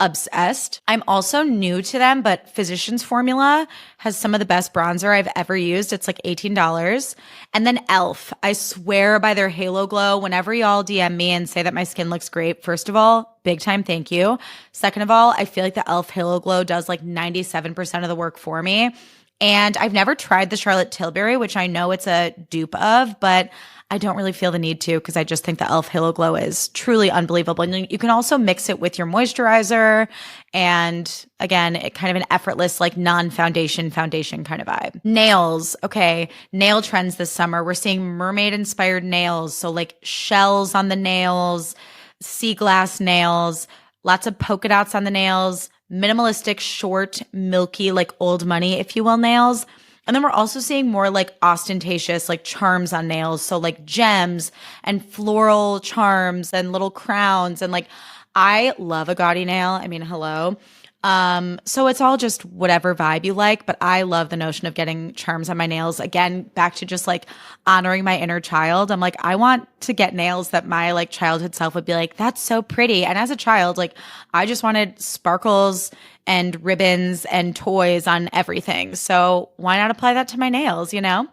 Obsessed. I'm also new to them, but Physicians Formula has some of the best bronzer I've ever used. It's like $18. And then e.l.f. I swear by their Halo Glow. Whenever y'all DM me and say that my skin looks great, first of all, big time thank you. Second of all, I feel like the e.l.f. Halo Glow does like 97% of the work for me. And I've never tried the Charlotte Tilbury, which I know it's a dupe of, but I don't really feel the need to because I just think the e.l.f. Halo Glow is truly unbelievable. And you can also mix it with your moisturizer and again, it kind of an effortless like non-foundation foundation kind of vibe. Nails. Okay. Nail trends this summer. We're seeing mermaid inspired nails. So like shells on the nails, sea glass nails, lots of polka dots on the nails, minimalistic, short, milky, like old money, if you will, nails. And then we're also seeing more like ostentatious, like charms on nails. So like gems and floral charms and little crowns. And like, I love a gaudy nail. I mean, hello. So it's all just whatever vibe you like, but I love the notion of getting charms on my nails. Again, back to just like honoring my inner child. I'm like, I want to get nails that my like childhood self would be like, that's so pretty. And as a child, like I just wanted sparkles and ribbons and toys on everything. So why not apply that to my nails, you know?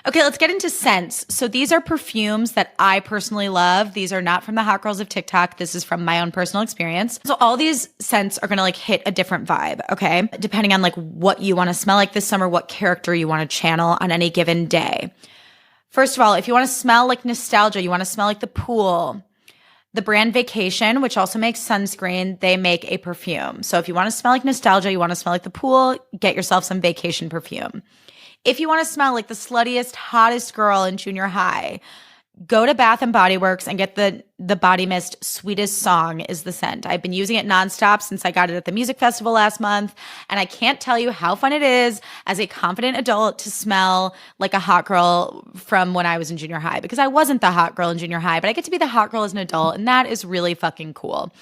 Okay, let's get into scents. So these are perfumes that I personally love. These are not from the hot girls of TikTok. This is from my own personal experience. So all these scents are going to like hit a different vibe, okay? Depending on like what you want to smell like this summer, what character you want to channel on any given day. First of all, if you want to smell like nostalgia, you want to smell like the pool, the brand Vacation, which also makes sunscreen, they make a perfume. So if you want to smell like nostalgia, you want to smell like the pool, get yourself some Vacation perfume. If you want to smell like the sluttiest, hottest girl in junior high, go to Bath & Body Works and get the Body Mist Sweetest Song is the scent. I've been using it nonstop since I got it at the music festival last month, and I can't tell you how fun it is as a confident adult to smell like a hot girl from when I was in junior high, because I wasn't the hot girl in junior high, but I get to be the hot girl as an adult, and that is really fucking cool.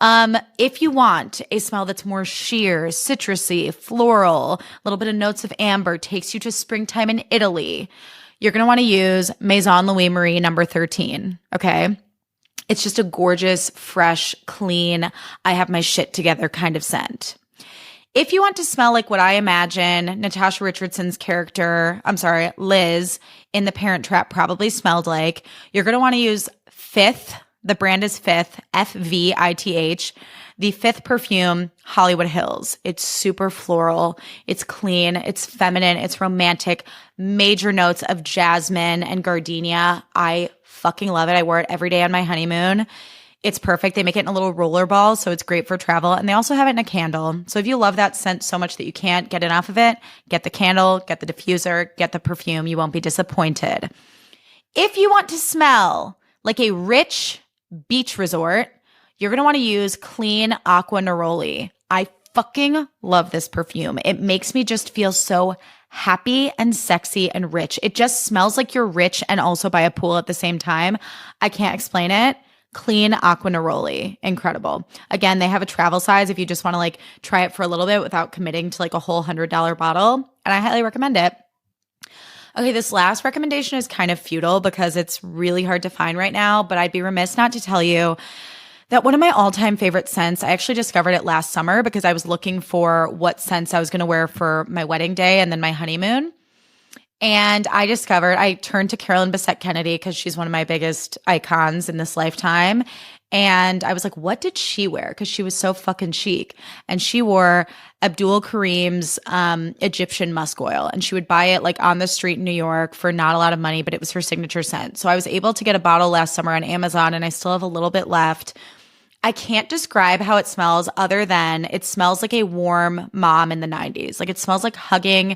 If you want a smell that's more sheer, citrusy, floral, a little bit of notes of amber, takes you to springtime in Italy, you're going to want to use Maison Louis Marie number 13, okay? It's just a gorgeous, fresh, clean, I have my shit together kind of scent. If you want to smell like what I imagine Natasha Richardson's character, Liz in The Parent Trap probably smelled like, you're going to want to use Fifth. The brand is Fifth, Fvith. The Fifth perfume, Hollywood Hills. It's super floral. It's clean. It's feminine. It's romantic. Major notes of jasmine and gardenia. I fucking love it. I wore it every day on my honeymoon. It's perfect. They make it in a little roller ball, so it's great for travel. And they also have it in a candle. So if you love that scent so much that you can't get enough of it, get the candle, get the diffuser, get the perfume. You won't be disappointed. If you want to smell like a rich beach resort, you're going to want to use Clean Aqua Neroli. I fucking love this perfume. It makes me just feel so happy and sexy and rich. It just smells like you're rich and also by a pool at the same time. I can't explain it. Clean Aqua Neroli. Incredible. Again, they have a travel size if you just want to like try it for a little bit without committing to like a whole $100 bottle. And I highly recommend it. Okay, this last recommendation is kind of futile because it's really hard to find right now, but I'd be remiss not to tell you that one of my all-time favorite scents, I actually discovered it last summer because I was looking for what scents I was going to wear for my wedding day and then my honeymoon. And I turned to Carolyn Bessette Kennedy because she's one of my biggest icons in this lifetime. And I was like, what did she wear? Because she was so fucking chic. And she wore Abdul Karim's Egyptian musk oil. And she would buy it like on the street in New York for not a lot of money, but it was her signature scent. So I was able to get a bottle last summer on Amazon and I still have a little bit left. I can't describe how it smells other than it smells like a warm mom in the 90s. Like it smells like hugging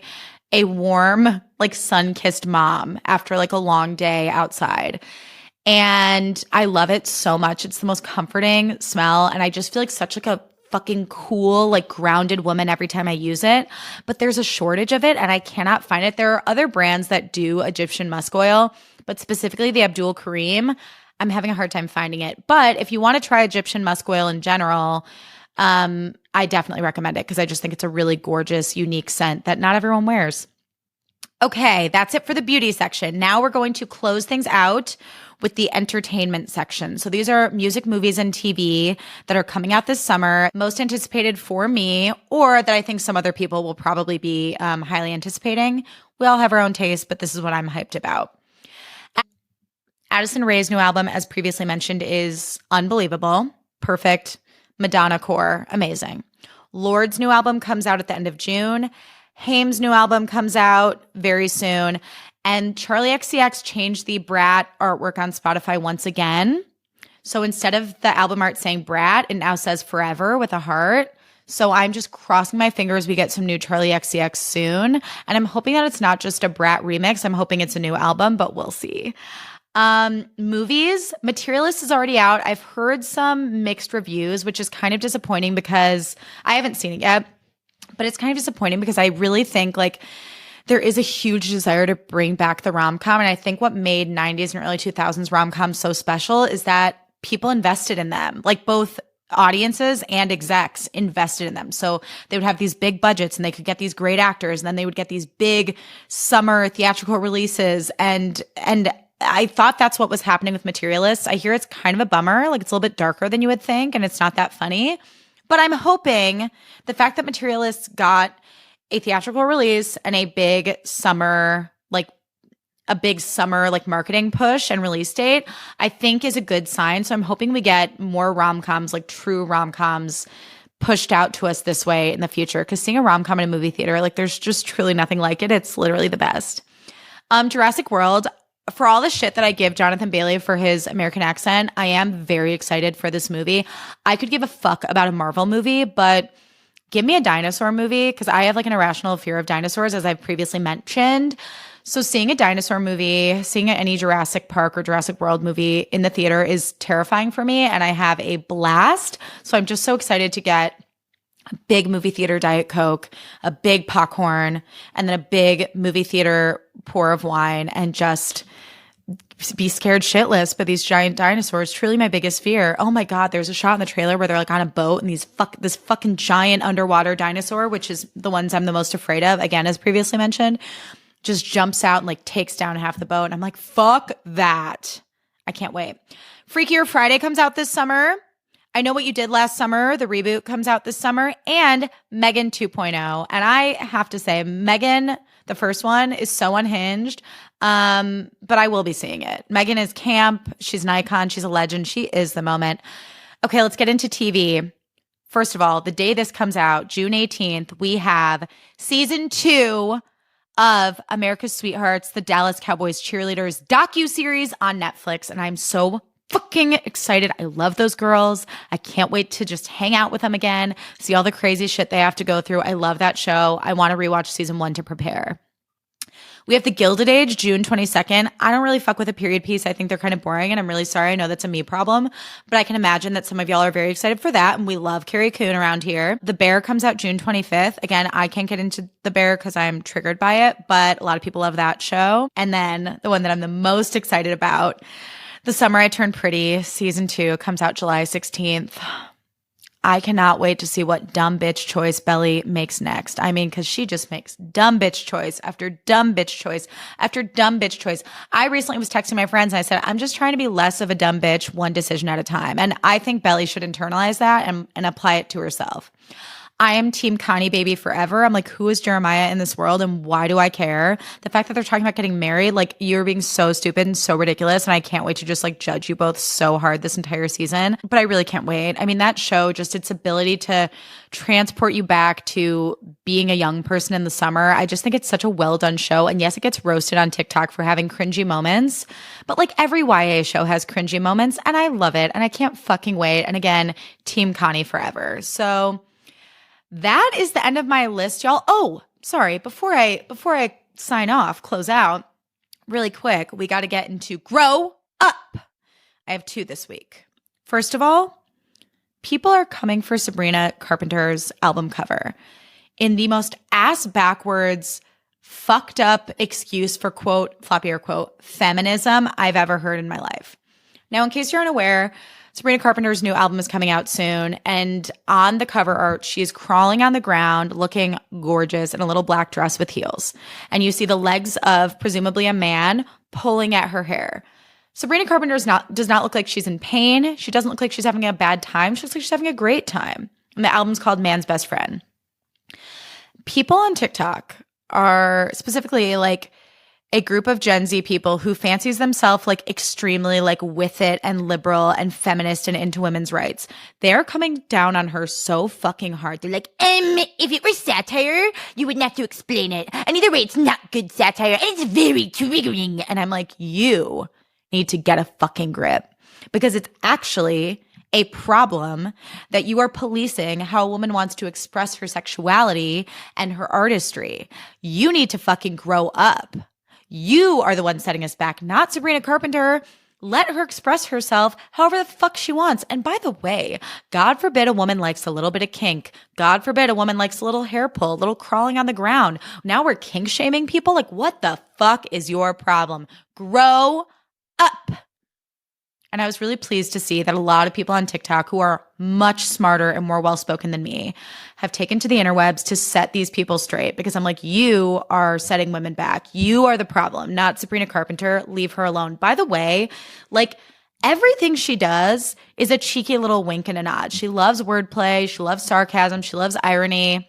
a warm, like sun-kissed mom after like a long day outside. And I love it so much. It's the most comforting smell. And I just feel like such like a fucking cool, like grounded woman every time I use it. But there's a shortage of it and I cannot find it. There are other brands that do Egyptian musk oil, but specifically the Abdul Karim, I'm having a hard time finding it. But if you want to try Egyptian musk oil in general, I definitely recommend it because I just think it's a really gorgeous, unique scent that not everyone wears. Okay, that's it for the beauty section. Now we're going to close things out with the entertainment section. So these are music, movies, and TV that are coming out this summer, most anticipated for me, or that I think some other people will probably be highly anticipating. We all have our own taste, but this is what I'm hyped about. Addison Rae's new album, as previously mentioned, is unbelievable. Perfect. Madonna core. Amazing. Lord's new album comes out at the end of June. Haim's new album comes out very soon. And Charli XCX changed the Brat artwork on Spotify once again. So instead of the album art saying Brat, it now says Forever with a heart. So I'm just crossing my fingers we get some new Charli XCX soon. And I'm hoping that it's not just a Brat remix. I'm hoping it's a new album, but we'll see. Movies, Materialist is already out. I've heard some mixed reviews, which is kind of disappointing because I haven't seen it yet, but it's kind of disappointing because I really think like there is a huge desire to bring back the rom-com. And I think what made 90s and early 2000s rom-coms so special is that people invested in them, like both audiences and execs invested in them. So they would have these big budgets and they could get these great actors and then they would get these big summer theatrical releases and I thought that's what was happening with Materialists. I hear it's kind of a bummer. Like it's a little bit darker than you would think and it's not that funny. But I'm hoping the fact that Materialists got a theatrical release and a big summer marketing push and release date, I think is a good sign. So I'm hoping we get more rom-coms, like true rom-coms pushed out to us this way in the future. Because seeing a rom-com in a movie theater, like there's just truly nothing like it. It's literally the best. Jurassic World. For all the shit that I give Jonathan Bailey for his American accent, I am very excited for this movie. I could give a fuck about a Marvel movie, but give me a dinosaur movie because I have like an irrational fear of dinosaurs, as I've previously mentioned. So seeing a dinosaur movie, seeing any Jurassic Park or Jurassic World movie in the theater is terrifying for me, and I have a blast. So I'm just so excited to get a big movie theater Diet Coke, a big popcorn, and then a big movie theater pour of wine and just be scared shitless by these giant dinosaurs. Truly my biggest fear. Oh my God, there's a shot in the trailer where they're like on a boat and this fucking giant underwater dinosaur, which is the ones I'm the most afraid of, again, as previously mentioned, just jumps out and like takes down half the boat. And I'm like, fuck that. I can't wait. Freakier Friday comes out this summer. I Know What You Did Last Summer, the reboot, comes out this summer, and Megan 2.0. And I have to say, Megan, the first one, is so unhinged, but I will be seeing it. Megan is camp. She's an icon. She's a legend. She is the moment. Okay, let's get into TV. First of all, the day this comes out, June 18th, we have season 2 of America's Sweethearts, the Dallas Cowboys cheerleaders docuseries on Netflix, and I'm so fucking excited. I love those girls. I can't wait to just hang out with them again, see all the crazy shit they have to go through. I love that show. I want to rewatch season 1 to prepare. We have The Gilded Age, June 22nd. I don't really fuck with a period piece. I think they're kind of boring, and I'm really sorry. I know that's a me problem, but I can imagine that some of y'all are very excited for that, and we love Carrie Coon around here. The Bear comes out June 25th. Again, I can't get into The Bear because I'm triggered by it, but a lot of people love that show. And then the one that I'm the most excited about, The Summer I Turned Pretty, season 2, comes out July 16th. I cannot wait to see what dumb bitch choice Belly makes next. I mean, because she just makes dumb bitch choice after dumb bitch choice after dumb bitch choice. I recently was texting my friends and I said, I'm just trying to be less of a dumb bitch, one decision at a time. And I think Belly should internalize that and apply it to herself. I am team Connie baby forever. I'm like, who is Jeremiah in this world and why do I care? The fact that they're talking about getting married, like, you're being so stupid and so ridiculous, and I can't wait to just like judge you both so hard this entire season. But I really can't wait. I mean, that show, just its ability to transport you back to being a young person in the summer. I just think it's such a well done show. And yes, it gets roasted on TikTok for having cringy moments, but like every YA show has cringy moments, and I love it. And I can't fucking wait. And again, team Connie forever. So that is the end of my list, y'all. Oh, sorry. Before I sign off, close out, really quick, we got to get into Grow Up. I have 2 this week. First of all, people are coming for Sabrina Carpenter's album cover in the most ass backwards, fucked up excuse for, quote, floppy air quote, feminism I've ever heard in my life. Now, in case you're unaware, Sabrina Carpenter's new album is coming out soon, and on the cover art, she is crawling on the ground, looking gorgeous in a little black dress with heels. And you see the legs of presumably a man pulling at her hair. Sabrina Carpenter does not look like she's in pain. She doesn't look like she's having a bad time. She looks like she's having a great time. And the album's called Man's Best Friend. People on TikTok are specifically like a group of Gen Z people who fancies themselves like extremely like with it and liberal and feminist and into women's rights. They're coming down on her so fucking hard. They're like, if it were satire, you wouldn't have to explain it. And either way, it's not good satire. It's very triggering. And I'm like, you need to get a fucking grip, because it's actually a problem that you are policing how a woman wants to express her sexuality and her artistry. You need to fucking grow up. You are the one setting us back, not Sabrina Carpenter. Let her express herself however the fuck she wants. And by the way, God forbid a woman likes a little bit of kink. God forbid a woman likes a little hair pull, a little crawling on the ground. Now we're kink shaming people? Like, what the fuck is your problem? Grow up. And I was really pleased to see that a lot of people on TikTok who are much smarter and more well-spoken than me have taken to the interwebs to set these people straight, because I'm like, you are setting women back. You are the problem, not Sabrina Carpenter. Leave her alone. By the way, like, everything she does is a cheeky little wink and a nod. She loves wordplay. She loves sarcasm. She loves irony.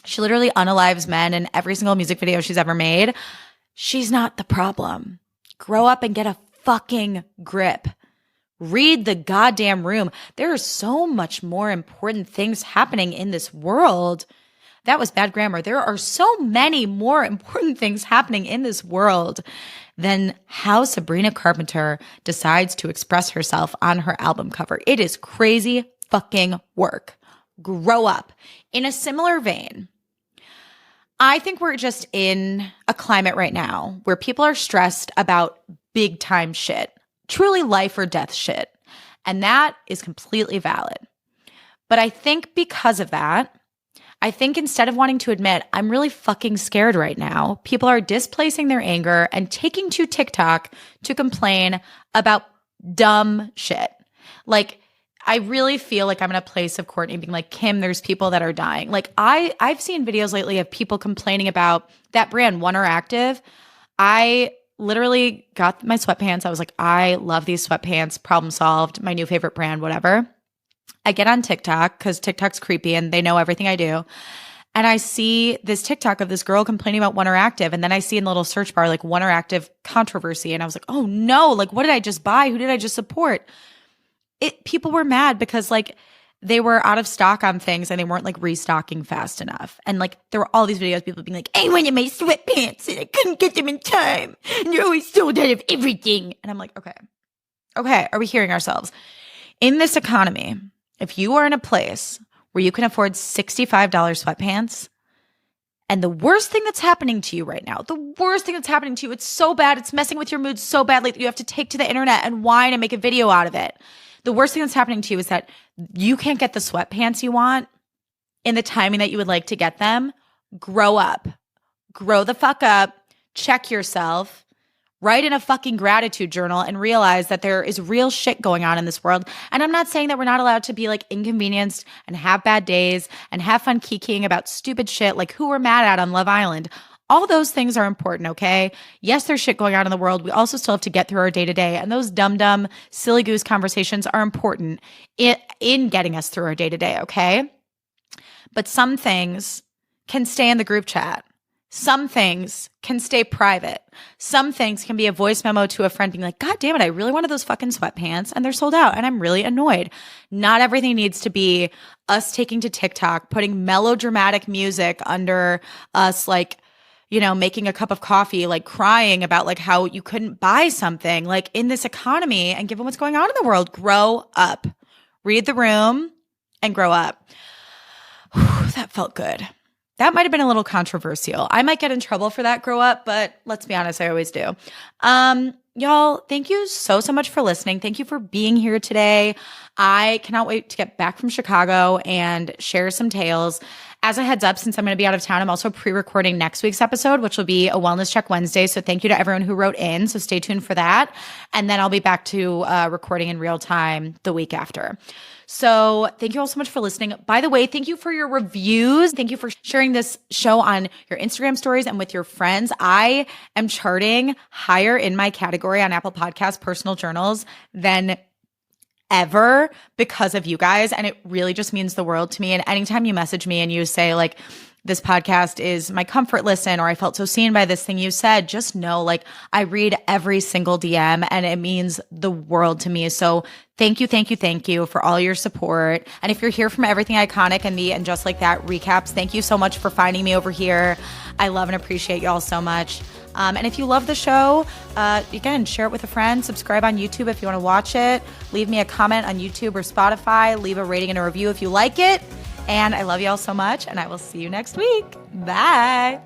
She literally unalives men in every single music video she's ever made. She's not the problem. Grow up and get a fucking grip. Read the goddamn room. There are so much more important things happening in this world. That was bad grammar. There are so many more important things happening in this world than how Sabrina Carpenter decides to express herself on her album cover. It is crazy fucking work. Grow up. In a similar vein, I think we're just in a climate right now where people are stressed about big time shit. Truly life or death shit. And that is completely valid. But I think because of that, I think instead of wanting to admit, I'm really fucking scared right now, people are displacing their anger and taking to TikTok to complain about dumb shit. Like, I really feel like I'm in a place of Courtney being like, Kim, there's people that are dying. Like, I've seen videos lately of people complaining about that brand, One or Active. I literally got my sweatpants. I was like, I love these sweatpants. Problem solved. My new favorite brand, whatever. I get on TikTok because TikTok's creepy and they know everything I do. And I see this TikTok of this girl complaining about One Active. And then I see in the little search bar, like One Active controversy. And I was like, oh no, like what did I just buy? Who did I just support? People were mad because like they were out of stock on things and they weren't like restocking fast enough. And like there were all these videos, people being like, I wanted my sweatpants and I couldn't get them in time. And you're always sold out of everything. And I'm like, okay, are we hearing ourselves? In this economy, if you are in a place where you can afford $65 sweatpants, and the worst thing that's happening to you right now, it's so bad, it's messing with your mood so badly that you have to take to the internet and whine and make a video out of it. The worst thing that's happening to you is that you can't get the sweatpants you want in the timing that you would like to get them. Grow up. Grow the fuck up. Check yourself. Write in a fucking gratitude journal and realize that there is real shit going on in this world. And I'm not saying that we're not allowed to be like inconvenienced and have bad days and have fun kikiing about stupid shit like who we're mad at on Love Island. All those things are important, okay? Yes, there's shit going on in the world. We also still have to get through our day-to-day. And those dumb, silly goose conversations are important in getting us through our day-to-day, okay? But some things can stay in the group chat. Some things can stay private. Some things can be a voice memo to a friend being like, God damn it, I really wanted those fucking sweatpants and they're sold out and I'm really annoyed. Not everything needs to be us taking to TikTok, putting melodramatic music under us like, you know, making a cup of coffee, like crying about like how you couldn't buy something like in this economy and given what's going on in the world. Grow up. Read the room and grow up. Whew, that felt good. That might have been a little controversial. I might get in trouble for that grow up, but let's be honest, I always do. Y'all, thank you so much for listening. Thank you for being here today. I cannot wait to get back from Chicago and share some tales. As a heads up, since I'm going to be out of town, I'm also pre-recording next week's episode, which will be a Wellness Check Wednesday. So thank you to everyone who wrote in. So stay tuned for that. And then I'll be back to recording in real time the week after. So thank you all so much for listening. By the way, thank you for your reviews. Thank you for sharing this show on your Instagram stories and with your friends. I am charting higher in my category on Apple Podcasts, personal journals than ever because of you guys. And it really just means the world to me. And anytime you message me and you say like, this podcast is my comfort listen, or I felt so seen by this thing you said, just know like I read every single DM and it means the world to me. So thank you for all your support. And if you're here from Everything Iconic and me and Just Like That recaps, thank you so much for finding me over here. I love and appreciate y'all so much. And if you love the show, again, share it with a friend, subscribe on YouTube if you want to watch it, leave me a comment on YouTube or Spotify, leave a rating and a review if you like it. And I love you all so much, and I will see you next week. Bye.